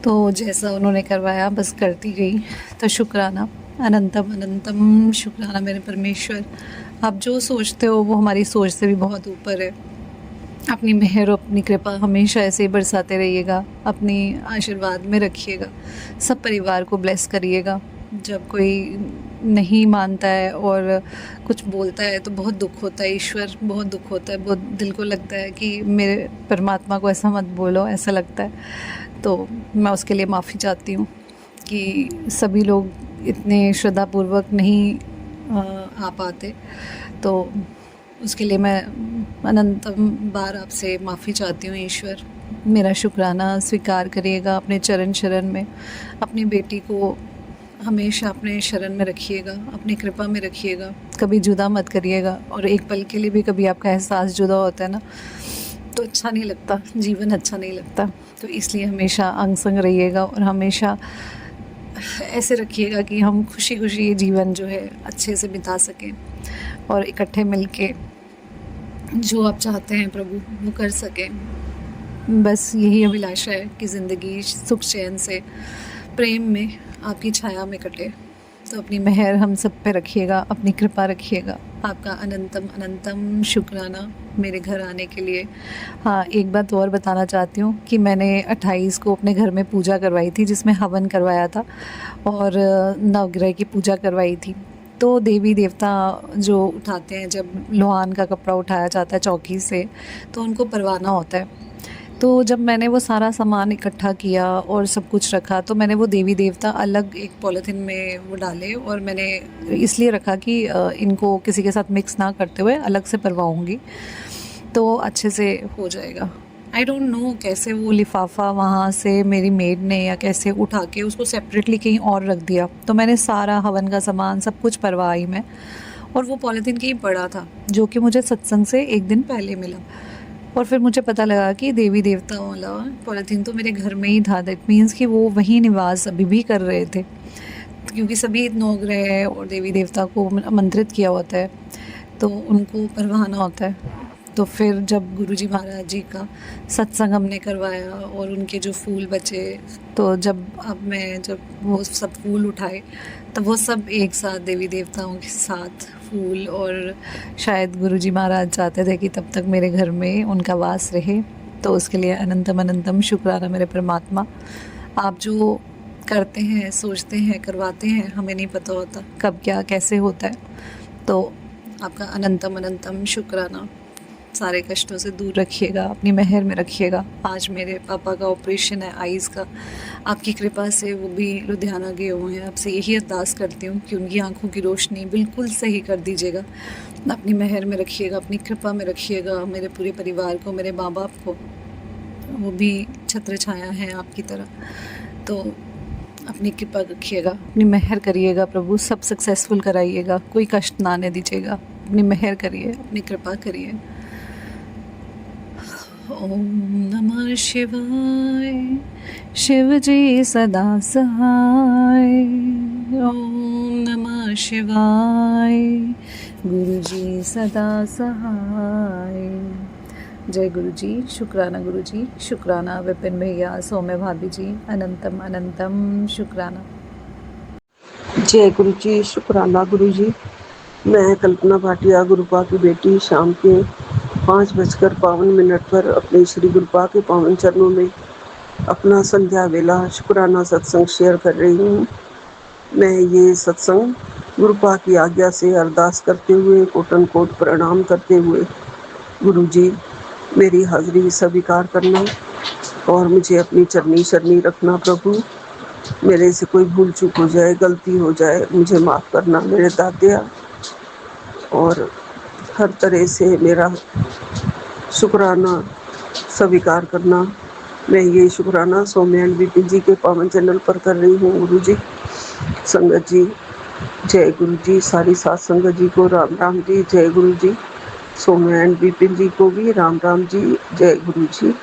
तो जैसा उन्होंने करवाया बस करती गई। तो शुक्राना, अनंतम अनंतम शुक्राना मेरे परमेश्वर। आप जो सोचते हो वो हमारी सोच से भी बहुत ऊपर है। अपनी मेहर और अपनी कृपा हमेशा ऐसे ही बरसाते रहिएगा, अपनी आशीर्वाद में रखिएगा, सब परिवार को ब्लेस करिएगा। जब कोई नहीं मानता है और कुछ बोलता है तो बहुत दुख होता है, ईश्वर बहुत दुख होता है, बहुत दिल को लगता है कि मेरे परमात्मा को ऐसा मत बोलो, ऐसा लगता है। तो मैं उसके लिए माफ़ी चाहती हूँ कि सभी लोग इतने श्रद्धापूर्वक नहीं आ पाते। तो उसके लिए मैं अनंतम बार आपसे माफ़ी चाहती हूँ। ईश्वर मेरा शुक्राना स्वीकार करिएगा, अपने चरण शरण में अपनी बेटी को हमेशा अपने शरण में रखिएगा, अपनी कृपा में रखिएगा, कभी जुदा मत करिएगा। और एक पल के लिए भी कभी आपका एहसास जुदा होता है ना, तो अच्छा नहीं लगता, जीवन अच्छा नहीं लगता। तो इसलिए हमेशा अंग संग रहिएगा और हमेशा ऐसे रखिएगा कि हम खुशी खुशी ये जीवन जो है अच्छे से बिता सकें, और इकट्ठे मिलके जो आप चाहते हैं प्रभु वो कर सकें। बस यही अभिलाषा है कि ज़िंदगी सुख चैन से प्रेम में आपकी छाया में कटे। तो अपनी मेहर हम सब पे रखिएगा, अपनी कृपा रखिएगा। आपका अनंतम अनंतम शुक्राना मेरे घर आने के लिए। हाँ, एक बात और बताना चाहती हूँ कि मैंने 28 को अपने घर में पूजा करवाई थी, जिसमें हवन करवाया था और नवग्रह की पूजा करवाई थी। तो देवी देवता जो उठाते हैं, जब लोहान का कपड़ा उठाया जाता है चौकी से, तो उनको परवाना होता है। तो जब मैंने वो सारा सामान इकट्ठा किया और सब कुछ रखा, तो मैंने वो देवी देवता अलग एक पॉलीथीन में वो डाले, और मैंने इसलिए रखा कि इनको किसी के साथ मिक्स ना करते हुए अलग से परवाऊँगी तो अच्छे से हो जाएगा। आई डोंट नो कैसे वो लिफाफा वहाँ से मेरी मेड ने या कैसे उठा के उसको सेपरेटली कहीं और रख दिया। तो मैंने सारा हवन का सामान सब कुछ परवाई मैं, और वो पॉलीथीन कहीं पड़ा था जो कि मुझे सत्संग से एक दिन पहले मिला। और फिर मुझे पता लगा कि देवी देवता वाला पॉलीथीन तो मेरे घर में ही था। दैट मीन्स कि वो वहीं निवास अभी भी कर रहे थे, क्योंकि सभी नौग्रह और देवी देवता को आमंत्रित किया होता है, तो उनको परवाना होता है। तो फिर जब गुरुजी महाराज जी का सत्संग हमने करवाया और उनके जो फूल बचे, तो जब वो सब फूल उठाए, तब वो सब एक साथ देवी देवताओं के साथ फूल, और शायद गुरुजी महाराज चाहते थे कि तब तक मेरे घर में उनका वास रहे। तो उसके लिए अनंतम अनंतम शुक्राना मेरे परमात्मा। आप जो करते हैं, सोचते हैं, करवाते हैं, हमें नहीं पता होता कब क्या कैसे होता है। तो आपका अनंतम अनंतम शुक्राना। सारे कष्टों से दूर रखिएगा, अपनी मेहर में रखिएगा। आज मेरे पापा का ऑपरेशन है आइज़ का, आपकी कृपा से वो भी लुधियाना गए हुए हैं। आपसे यही अरदास करती हूँ कि उनकी आंखों की रोशनी बिल्कुल सही कर दीजिएगा। अपनी मेहर में रखिएगा, अपनी कृपा में रखिएगा। मेरे पूरे परिवार को, मेरे माँ बाप को, वो भी छत्र छाया हैं आपकी तरह। तो अपनी कृपा रखिएगा, अपनी मेहर करिएगा प्रभु, सब सक्सेसफुल कराइएगा, कोई कष्ट ना आने दीजिएगा। अपनी मेहर करिए, अपनी कृपा करिए। ओम नमः शिवाय, शिव जी सदा सहाय। ओम नमः शिवाय, गुरु जी सदा सहाय। जय गुरु जी, शुक्राना गुरु जी, शुक्राना विपिन भैया, सौम्य भाभी जी, अनंतम अनंतम शुक्राना। जय गुरु जी, शुक्राना गुरु जी। मैं कल्पना भाटिया, गुरुपा की बेटी, शाम के 5:52 पर अपने श्री गुरुपा के पावन चरणों में अपना संध्या वेला शुक्राना सत्संग शेयर कर रही हूँ। मैं ये सत्संग गुरुपा की आज्ञा से अरदास करते हुए, कोटन कोट प्रणाम करते हुए, गुरु जी मेरी हाजिरी स्वीकार करना और मुझे अपनी चरनी शरनी रखना। प्रभु मेरे से कोई भूल चूक हो जाए, गलती हो जाए, मुझे माफ़ करना मेरे दादिया, और हर तरह से मेरा शुक्राना स्वीकार करना। मैं ये शुक्राना सौम्य एंड विपिन जी के पावन चैनल पर कर रही हूँ। गुरु जी, संगत जी, जय गुरु जी। सारी सात संगत जी को राम राम जी, जय गुरु जी। सौम्य एंड विपिन जी को भी राम राम जी, जय गुरु जी।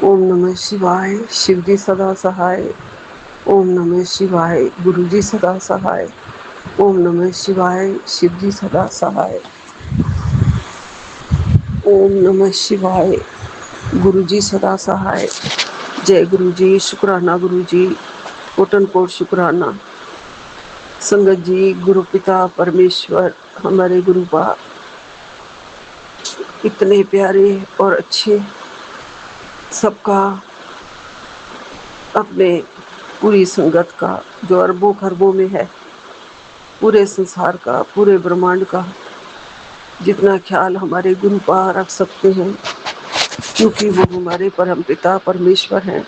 ओम नमः शिवाय, शिव जी सदा सहाय। ओम नमः शिवाय, गुरु जी सदा सहाय। ओम नमः शिवाय, शिव जी सदा सहाय। ओम नमः शिवाय, गुरु जी सदा सहाय। जय गुरु जी, शुक्राना गुरु जी, कोटन कोट शुक्राना। संगत जी, गुरु पिता परमेश्वर, हमारे गुरुपा इतने प्यारे और अच्छे, सबका, अपने पूरी संगत का जो अरबों खरबों में है, पूरे संसार का, पूरे ब्रह्मांड का जितना ख्याल हमारे गुरुपा रख सकते हैं, क्योंकि वो हमारे परमपिता परमेश्वर हैं।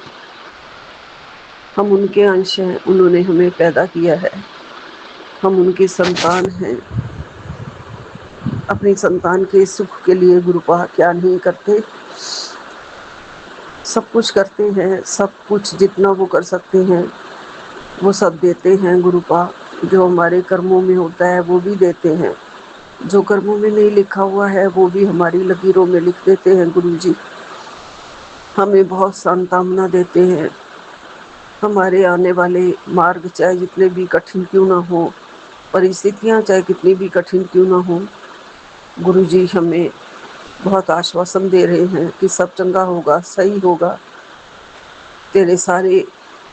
हम उनके अंश हैं, उन्होंने हमें पैदा किया है, हम उनकी संतान हैं। अपनी संतान के सुख के लिए गुरुपा क्या नहीं करते, सब कुछ करते हैं। सब कुछ जितना वो कर सकते हैं वो सब देते हैं गुरुपा। जो हमारे कर्मों में होता है वो भी देते हैं, जो कर्मों में नहीं लिखा हुआ है वो भी हमारी लकीरों में लिख देते हैं। गुरु जी हमें बहुत सांत्वना देते हैं। हमारे आने वाले मार्ग चाहे जितने भी कठिन क्यों ना हो, परिस्थितियां चाहे कितनी भी कठिन क्यों ना हो, गुरु जी हमें बहुत आश्वासन दे रहे हैं कि सब चंगा होगा, सही होगा। तेरे सारे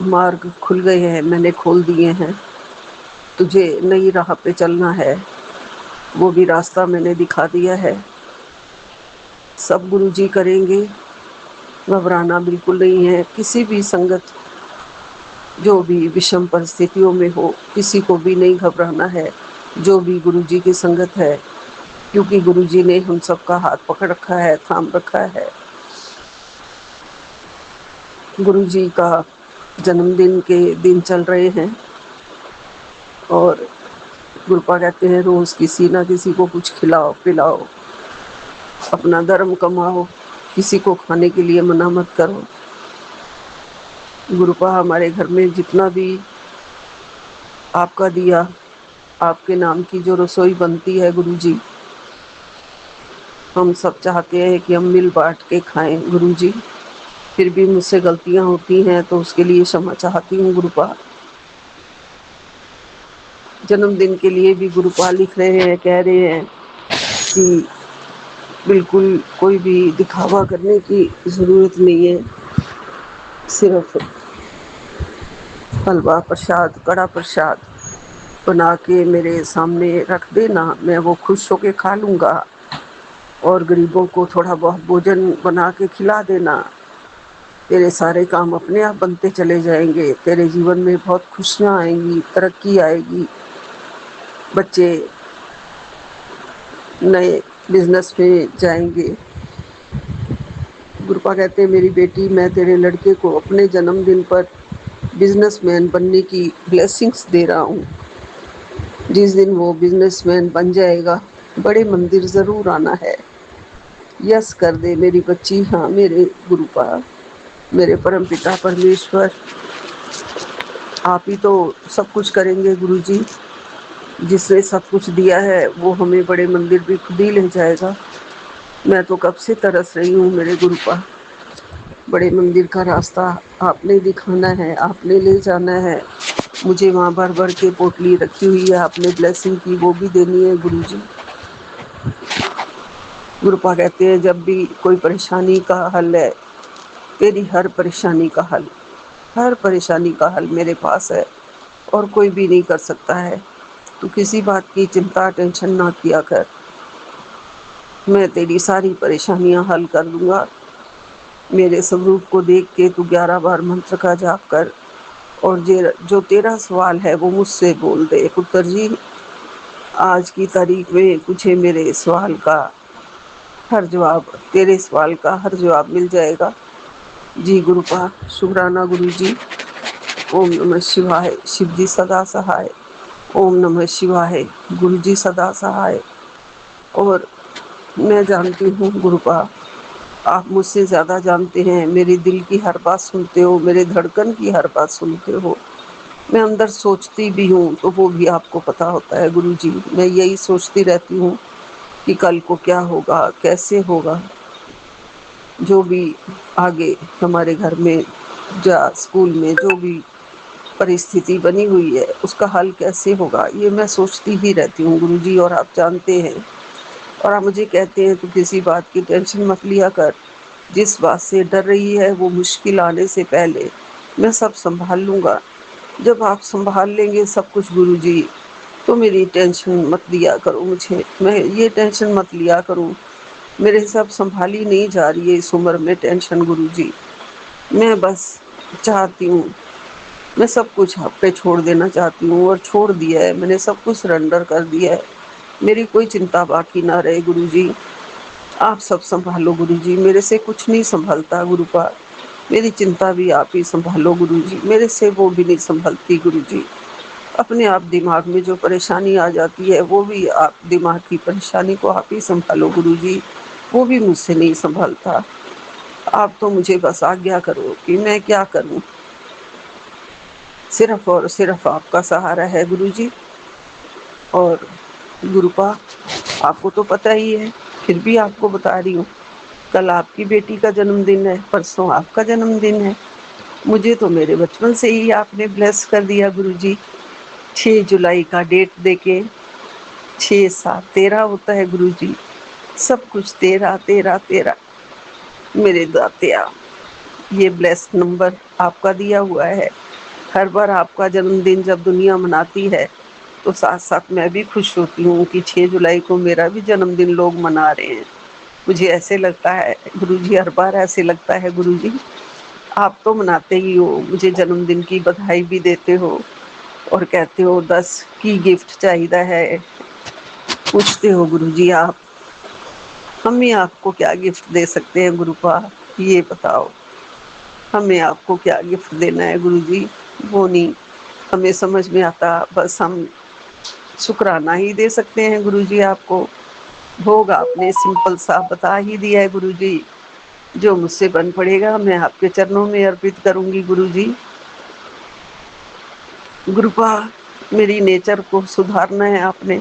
मार्ग खुल गए हैं, मैंने खोल दिए हैं। तुझे नई राह पे चलना है, वो भी रास्ता मैंने दिखा दिया है। सब गुरु जी करेंगे, घबराना बिल्कुल नहीं है। किसी भी संगत जो भी विषम परिस्थितियों में हो, किसी को भी नहीं घबराना है। जो भी गुरुजी की संगत है, क्योंकि गुरुजी ने हम सबका हाथ पकड़ रखा है, थाम रखा है। गुरुजी का जन्मदिन के दिन चल रहे हैं और गुरुपा कहते हैं रोज किसी ना किसी को कुछ खिलाओ पिलाओ, अपना धर्म कमाओ, किसी को खाने के लिए मना मत करो। गुरुपा हमारे घर में जितना भी आपका दिया, आपके नाम की जो रसोई बनती है गुरुजी, हम सब चाहते हैं कि हम मिल बांट के खाएं गुरुजी। फिर भी मुझसे गलतियां होती हैं तो उसके लिए क्षमा चाहती हूँ गुरुपा। जन्मदिन के लिए भी गुरुपा लिख रहे हैं, कह रहे हैं कि बिल्कुल कोई भी दिखावा करने की ज़रूरत नहीं है, सिर्फ हलवा प्रसाद, कड़ा प्रसाद बना के मेरे सामने रख देना, मैं वो खुश होके खा लूँगा और गरीबों को थोड़ा बहुत भोजन बना के खिला देना। तेरे सारे काम अपने आप बनते चले जाएंगे, तेरे जीवन में बहुत खुशियाँ आएंगी, तरक्की आएगी, बच्चे नए बिजनेस में जाएंगे। गुरुपा कहते हैं मेरी बेटी, मैं तेरे लड़के को अपने जन्मदिन पर बिजनेसमैन बनने की ब्लेसिंग्स दे रहा हूँ। जिस दिन वो बिजनेसमैन बन जाएगा, बड़े मंदिर ज़रूर आना है। यस कर दे मेरी बच्ची। हाँ मेरे गुरुपा, मेरे परमपिता परमेश्वर, आप ही तो सब कुछ करेंगे गुरुजी। जिसने सब कुछ दिया है वो हमें बड़े मंदिर भी खुद ही ले जाएगा। मैं तो कब से तरस रही हूँ मेरे गुरुपा। बड़े मंदिर का रास्ता आपने दिखाना है, आपने ले जाना है। मुझे वहाँ भर भर के पोटली रखी हुई है, आपने ब्लेसिंग की वो भी देनी है गुरुजी। गुरुपा कहते हैं जब भी कोई परेशानी का हल है, तेरी हर परेशानी का हल, हर परेशानी का हल मेरे पास है और कोई भी नहीं कर सकता है। तू किसी बात की चिंता टेंशन ना किया कर, मैं तेरी सारी परेशानियां हल कर दूंगा। मेरे स्वरूप को देख के तू 11 बार मंत्र का जाप कर और जो तेरा सवाल है वो मुझसे बोल दे। पुत्र जी, आज की तारीख में तुझे मेरे सवाल का हर जवाब, तेरे सवाल का हर जवाब मिल जाएगा। जी गुरुपा, शुक्राना गुरु जी। ओम नमः शिवाय, शिव जी सदा सहाय। ओम नमः शिवाय, गुरु जी सदा सहाय। और मैं जानती हूँ गुरुपा, आप मुझसे ज़्यादा जानते हैं, मेरे दिल की हर बात सुनते हो, मेरे धड़कन की हर बात सुनते हो। मैं अंदर सोचती भी हूँ तो वो भी आपको पता होता है गुरुजी। मैं यही सोचती रहती हूँ कि कल को क्या होगा, कैसे होगा, जो भी आगे हमारे घर में या स्कूल में जो भी परिस्थिति बनी हुई है उसका हल कैसे होगा, ये मैं सोचती ही रहती हूँ गुरुजी। और आप जानते हैं, और आप मुझे कहते हैं तो किसी बात की टेंशन मत लिया कर। जिस बात से डर रही है वो मुश्किल आने से पहले मैं सब संभाल लूँगा। जब आप संभाल लेंगे सब कुछ गुरुजी, तो मेरी टेंशन मत लिया करो मुझे, मैं ये टेंशन मत लिया करूँ। मेरे सब संभाली नहीं जा रही है इस उम्र में टेंशन गुरुजी। मैं बस चाहती हूँ, मैं सब कुछ आप पे छोड़ देना चाहती हूँ और छोड़ दिया है, मैंने सब कुछ सरेंडर कर दिया है। मेरी कोई चिंता बाकी ना रहे गुरुजी, आप सब संभालो गुरुजी। मेरे से कुछ नहीं संभलता गुरुपा, मेरी चिंता भी आप ही संभालो गुरुजी, मेरे से वो भी नहीं संभलती गुरुजी। अपने आप दिमाग में जो परेशानी आ जाती है वो भी आप दिमाग की परेशानी को आप ही संभालो गुरुजी, वो भी मुझसे नहीं संभलता। आप तो मुझे बस आज्ञा करो कि मैं क्या करूं। सिर्फ और सिर्फ आपका सहारा है गुरुजी। और गुरुपा, आपको तो पता ही है, फिर भी आपको बता रही हूँ, कल आपकी बेटी का जन्मदिन है, परसों आपका जन्मदिन है। मुझे तो मेरे बचपन से ही आपने ब्लेस कर दिया गुरुजी। 6 जुलाई का डेट देके 6 7 13 होता है गुरुजी। सब कुछ तेरा तेरा तेरा मेरे दातिया। ये ब्लेस्ड नंबर आपका दिया हुआ है। हर बार आपका जन्मदिन जब दुनिया मनाती है तो साथ साथ मैं भी खुश होती हूँ कि 6 जुलाई को मेरा भी जन्मदिन लोग मना रहे हैं। मुझे ऐसे लगता है गुरुजी, हर बार ऐसे लगता है गुरुजी, आप तो मनाते ही हो, मुझे जन्मदिन की बधाई भी देते हो और कहते हो 10 की गिफ्ट चाहिए है। पूछते हो गुरुजी आप, हम ही आपको क्या गिफ्ट दे सकते हैं गुरुपा, ये बताओ। हमें आपको क्या गिफ्ट देना है गुरुजी, वो नहीं हमें समझ में आता। बस हम शुक्राना ही दे सकते हैं गुरुजी आपको। भोग आपने सिंपल सा बता ही दिया है गुरुजी। जो मुझसे बन पड़ेगा मैं आपके चरणों में अर्पित करूंगी गुरुजी। गुरुपा, मेरी नेचर को सुधारना है आपने।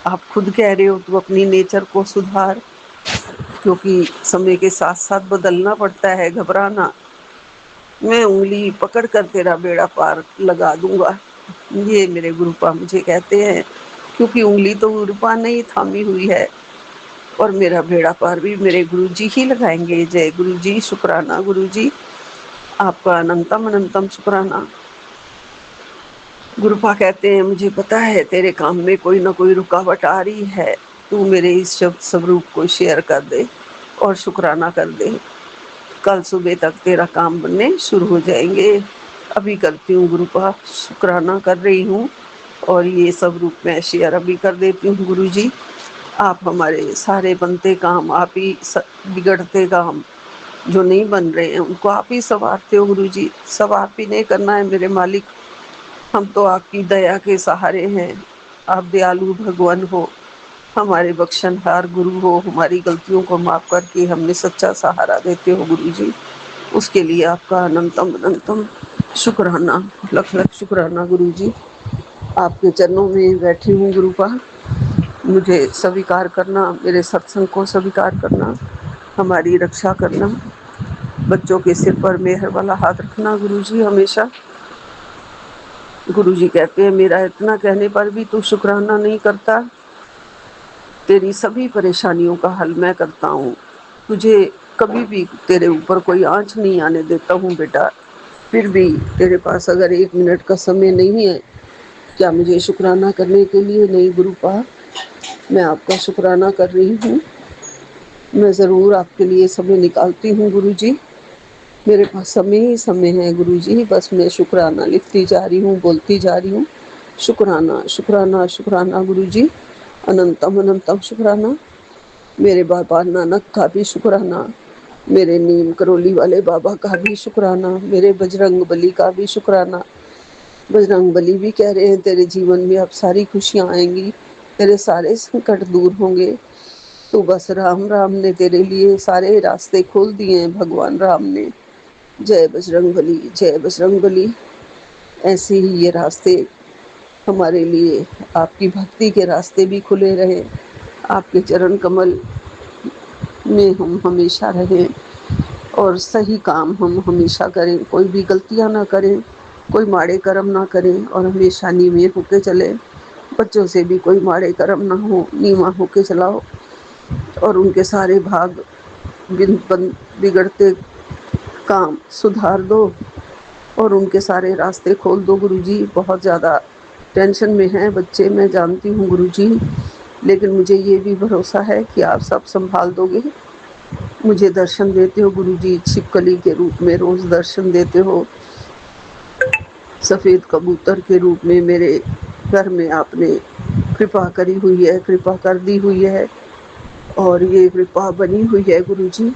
आप खुद कह रहे हो तू अपनी नेचर को सुधार, क्योंकि समय के साथ साथ बदलना पड़ता है। घबराना, मैं उंगली पकड़ कर तेरा बेड़ा पार लगा दूंगा, ये मेरे गुरुपा मुझे कहते हैं। क्योंकि उंगली तो गुरुपा ने ही थामी हुई है, और मेरा बेड़ा पार भी मेरे गुरुजी ही लगाएंगे। जय गुरुजी, शुक्राना गुरुजी, आपका अनंतम अनंतम शुक्राना। गुरुपा कहते हैं मुझे पता है तेरे काम में कोई ना कोई रुकावट आ रही है, तू मेरे इस शब्द स्वरूप को शेयर कर दे और शुक्राना कर दे। कल सुबह तक तेरा काम बनने शुरू हो जाएंगे। अभी करती हूँ गुरुपा, शुक्राना कर रही हूँ, और ये सब रूप में शेयर अभी कर देती हूँ गुरुजी। आप हमारे सारे बनते काम, आप ही बिगड़ते काम जो नहीं बन रहे हैं उनको आप ही संवारते हो गुरुजी। सब आप ही ने करना है मेरे मालिक। हम तो आपकी दया के सहारे हैं। आप दयालु भगवान हो, हमारे बख्शनहार गुरु हो। हमारी गलतियों को माफ करके हमें सच्चा सहारा देते हो गुरुजी। उसके लिए आपका अनंतम अनंतम शुक्राना, लख लख शुक्राना गुरुजी। आपके चरणों में बैठी हूँ गुरुपा, मुझे स्वीकार करना, मेरे सत्संग को स्वीकार करना, हमारी रक्षा करना, बच्चों के सिर पर मेहर वाला हाथ रखना गुरुजी हमेशा। गुरुजी कहते हैं मेरा इतना कहने पर भी तू शुक्राना नहीं करता, तेरी सभी परेशानियों का हल मैं करता हूँ। तुझे कभी भी तेरे ऊपर कोई आँच नहीं आने देता हूँ बेटा। फिर भी तेरे पास अगर 1 मिनट का समय नहीं है क्या मुझे शुक्राना करने के लिए? नहीं गुरुपा, मैं आपका शुक्राना कर रही हूँ। मैं ज़रूर आपके लिए समय निकालती हूँ गुरुजी। मेरे पास समय ही समय है गुरुजी, बस मैं शुक्राना लिखती जा रही हूँ, बोलती जा रही हूँ। शुक्राना शुक्राना शुक्राना गुरुजी, अनंतम अनंतम शुक्राना। मेरे बाबा नानक का भी शुक्राना, मेरे नीम करोली वाले बाबा का भी शुक्राना, मेरे बजरंग बली का भी शुक्राना। बजरंग बली भी कह रहे हैं तेरे जीवन में अब सारी खुशियाँ आएंगी, तेरे सारे संकट दूर होंगे। तो बस राम राम ने तेरे लिए सारे रास्ते खोल दिए हैं, भगवान राम ने। जय बजरंग बली, जय बजरंग बली। ऐसे ही ये रास्ते हमारे लिए, आपकी भक्ति के रास्ते भी खुले रहे, आपके चरण कमल में हम हमेशा रहें, और सही काम हम हमेशा करें, कोई भी गलतियां ना करें, कोई माड़े कर्म ना करें, और हमेशा नीवे होके चले। बच्चों से भी कोई माड़े कर्म ना हो, नीवा होके चलाओ, और उनके सारे भाग बिगड़ते काम सुधार दो, और उनके सारे रास्ते खोल दो गुरुजी। बहुत ज़्यादा टेंशन में हैं बच्चे, मैं जानती हूँ गुरुजी, लेकिन मुझे ये भी भरोसा है कि आप सब संभाल दोगे। मुझे दर्शन देते हो गुरुजी, छिपकली के रूप में रोज़ दर्शन देते हो, सफ़ेद कबूतर के रूप में मेरे घर में आपने कृपा करी हुई है, कृपा कर दी हुई है, और ये कृपा बनी हुई है गुरुजी।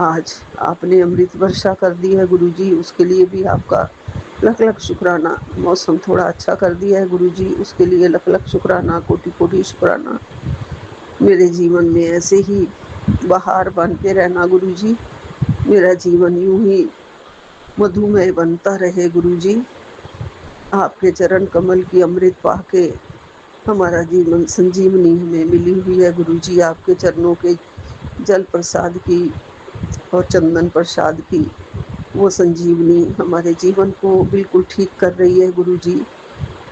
आज आपने अमृत वर्षा कर दी है गुरुजी, उसके लिए भी आपका लख लख शुक्राना। मौसम थोड़ा अच्छा कर दिया है गुरुजी, उसके लिए लख लख शुक्राना, कोटि कोटि शुक्राना। मेरे जीवन में ऐसे ही बहार बन के रहना गुरुजी, मेरा जीवन यूं ही मधुमेह बनता रहे गुरुजी। आपके चरण कमल की अमृत पाके हमारा जीवन संजीवनी हमें मिली हुई है गुरुजी। आपके चरणों के जल प्रसाद की और चंदन प्रसाद की वो संजीवनी हमारे जीवन को बिल्कुल ठीक कर रही है गुरुजी।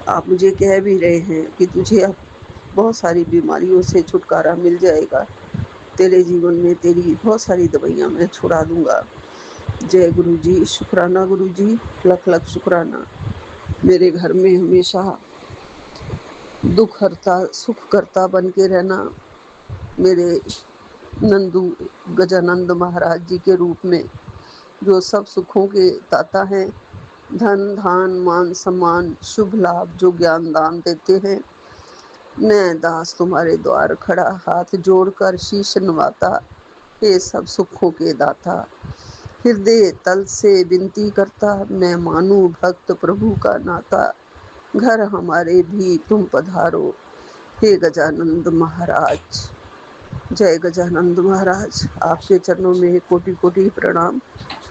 आप मुझे कह भी रहे हैं कि तुझे अब बहुत सारी बीमारियों से छुटकारा मिल जाएगा, तेरे जीवन में तेरी बहुत सारी दवाइयाँ मैं छुड़ा दूंगा। जय गुरुजी, शुक्राना गुरुजी, लख लख शुक्राना। मेरे घर में हमेशा दुख हरता सुख करता बन के रहना, मेरे नंदू गजानंद महाराज जी के रूप में, जो सब सुखों के दाता हैं, धन धान मान सम्मान शुभ लाभ जो ज्ञान दान देते हैं। मैं दास तुम्हारे द्वार खड़ा हाथ जोड़कर शीश नवाता, हे सब सुखों के दाता। हृदय तल से विनती करता, मैं मानू भक्त प्रभु का नाता। घर हमारे भी तुम पधारो, हे गजानंद महाराज। जय गजानंद महाराज। आपके चरणों में कोटि कोटि प्रणाम,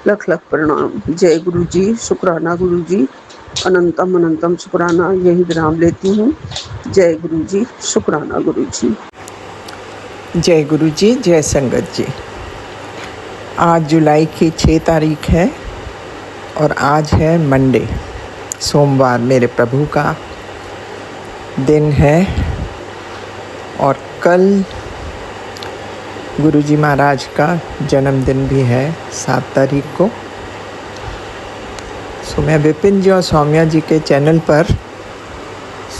लख लख प्रणाम। जय गुरु जी, शुक्राना गुरु जी, अनंतम अनंतम शुक्राना। यही विराम लेती हूँ। जय गुरु जी, शुक्राना गुरु जी। जय गुरु जी, जय संगत जी। आज जुलाई की 6 तारीख है और आज है मंडे, सोमवार मेरे प्रभु का दिन है। और कल गुरु जी महाराज का जन्मदिन भी है 7 तारीख को। सो मैं विपिन जी और सौम्या जी के चैनल पर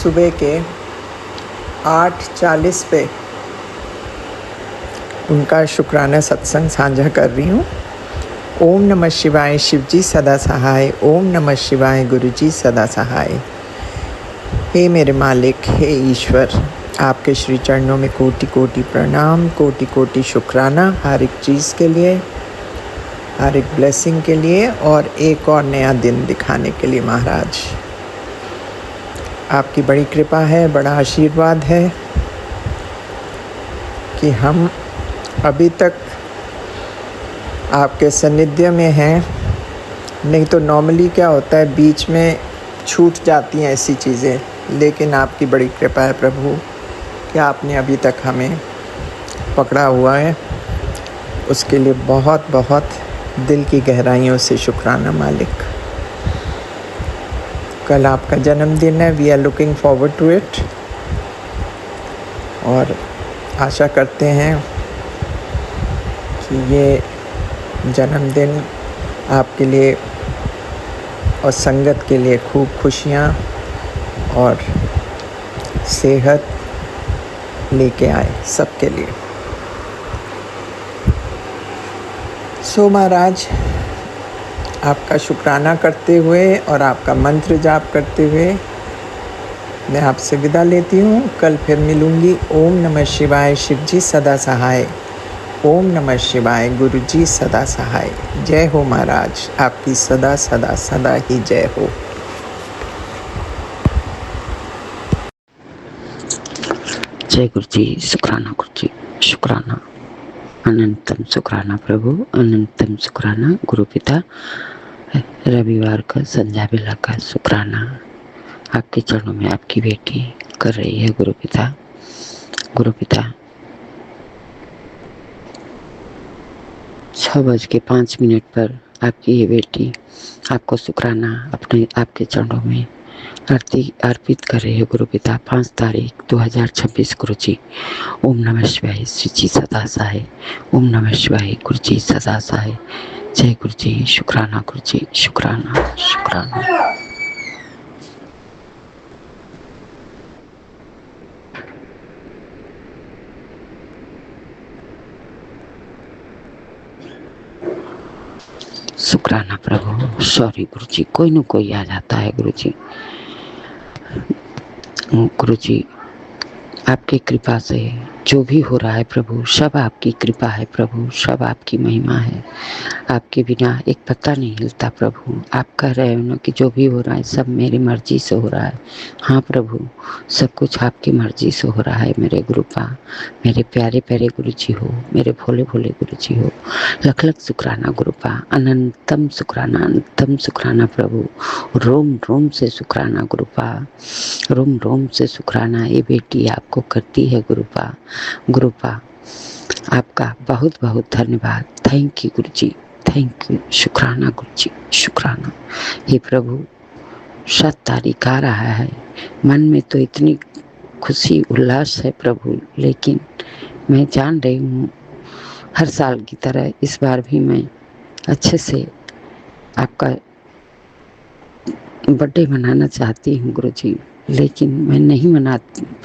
सुबह के 8:40 पे उनका शुक्राना सत्संग साझा कर रही हूँ। ओम नमः शिवाय, शिव जी सदा सहाय। ओम नमः शिवाय, गुरु जी सदा सहाय। हे मेरे मालिक, हे ईश्वर, आपके श्री चरणों में कोटि कोटि प्रणाम, कोटि कोटि शुक्राना हर एक चीज़ के लिए, हर एक ब्लेसिंग के लिए और एक और नया दिन दिखाने के लिए। महाराज, आपकी बड़ी कृपा है, बड़ा आशीर्वाद है कि हम अभी तक आपके सानिध्य में हैं। नहीं तो नॉर्मली क्या होता है, बीच में छूट जाती हैं ऐसी चीज़ें, लेकिन आपकी बड़ी कृपा है प्रभु कि आपने अभी तक हमें पकड़ा हुआ है। उसके लिए बहुत बहुत दिल की गहराइयों से शुक्राना मालिक। कल आपका जन्मदिन है, we are looking forward to it और आशा करते हैं कि ये जन्मदिन आपके लिए और संगत के लिए खूब खुशियाँ और सेहत लेके आए सबके लिए। सो महाराज, आपका शुक्राना करते हुए और आपका मंत्र जाप करते हुए मैं आपसे विदा लेती हूँ। कल फिर मिलूँगी। ओम नमः शिवाय, शिव जी सदा सहाय। ओम नमः शिवाय, गुरु जी सदा सहाय। जय हो महाराज, आपकी सदा सदा सदा ही जय हो। जय गुरु जी, शुक्राना गुरु जी, शुक्राना, अनंतम शुक्राना प्रभु, अनंतम शुक्राना गुरु पिता। रविवार का संध्या बेला का शुक्राना आपके चरणों में आपकी बेटी कर रही है। गुरु पिता, गुरु पिता 6:05 पर आपकी ये बेटी आपको शुक्राना अपने आपके चरणों में आरती अर्पित कर रहे हैं। गुरु पिता 5 तारीख 2026 गुरु जी। ओम नमः शिवाय, श्री जी सदा सहाय। ओम नमः शिवाय, गुरु जी सदा सहाय। जय गुरु जी, शुक्राना गुरु जी, शुक्राना शुक्राना। शुक्राना प्रभु। सॉरी गुरु जी, कोई न कोई आ जाता है गुरु जी। गुरु जी, आपकी कृपा से जो भी हो रहा है प्रभु, सब आपकी कृपा है प्रभु, सब आपकी महिमा है। आपके बिना एक पत्ता नहीं हिलता प्रभु। आप कह रहे हो ना कि जो भी हो रहा है सब मेरी मर्जी से हो रहा है। हाँ प्रभु, सब कुछ आपकी मर्जी से हो रहा है मेरे गुरुपा। मेरे प्यारे प्यारे गुरु जी हो, मेरे भोले भोले गुरु जी हो। लख लख शुक्राना गुरुपा, अनंतम शुक्राना, अनंतम शुक्राना प्रभु। रोम रोम से शुक्राना गुरुपा, रोम रोम से शुक्राना ये बेटी आपको करती है गुरुपा। गुरुपा आपका बहुत बहुत धन्यवाद। Thank you Guru ji, thank you. शुक्राना गुरु जी, शुक्राना। हे प्रभु, 7 तारीख आ रहा है, मन में तो इतनी खुशी उल्लास है प्रभु, लेकिन मैं जान रही हूँ हर साल की तरह इस बार भी मैं अच्छे से आपका बर्थडे मनाना चाहती हूँ गुरु जी, लेकिन मैं नहीं मना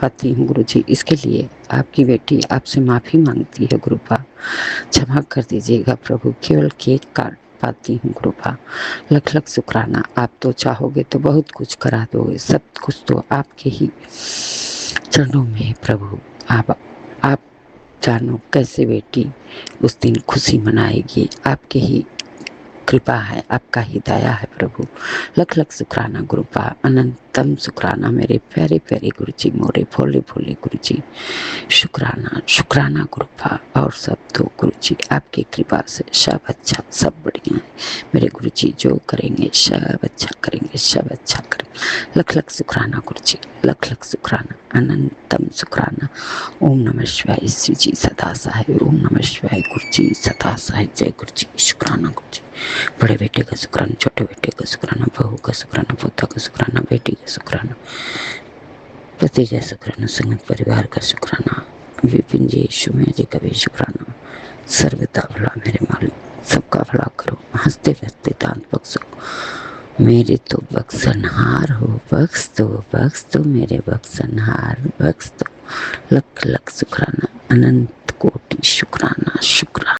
पाती हूँ गुरु जी। इसके लिए आपकी बेटी आपसे माफ़ी मांगती है गुरुपा। क्षमा कर दीजिएगा प्रभु। केवल केक काट पाती हूँ कृपा। लख लख शुक्राना। आप तो चाहोगे तो बहुत कुछ करा दोगे, सब कुछ तो आपके ही चरणों में है प्रभु। आप जानो कैसे बेटी उस दिन खुशी मनाएगी। आपके ही कृपा है, आपका ही दया है प्रभु। लख लख शुक्राना गुरुपा, अनंतम शुक्राना मेरे प्यारे प्यारे गुरु जी, मोरे भोले भोले गुरु जी। शुक्राना शुक्राना गुरुपा। और सब तो गुरु जी आपकी कृपा से सब अच्छा, सब बढ़िया है मेरे गुरु जी। जो करेंगे सब अच्छा करेंगे, सब अच्छा करेंगे। लख लख शुक्राना गुरु जी, लख लख शुक्राना, अनंतम शुक्राना। ओम नमः शिवाय श्री जी सदा सहाय। ओम नमः शिवाय गुरु जी सदा सहाय। जय गुरु जी। शुक्राना गुरु जी। बड़े बेटे का शुक्राना, छोटे बेटे का शुक्राना, बहू का शुक्राना, पोता का शुक्राना, बेटी का शुक्राना, पति का शुक्राना, संगत परिवार का शुक्राना, विपिन जी सुमय जी का भी शुक्राना। सर्वदा भला मेरे मालिक, सबका भला करो, हंसते हंसते दान बख्शो। मेरे तो बख्शनहार हो, बख्श दो मेरे बख्शनहार, बख्श दो। लख लख शुक्राना, अनंत कोटि शुक्राना शुक्राना।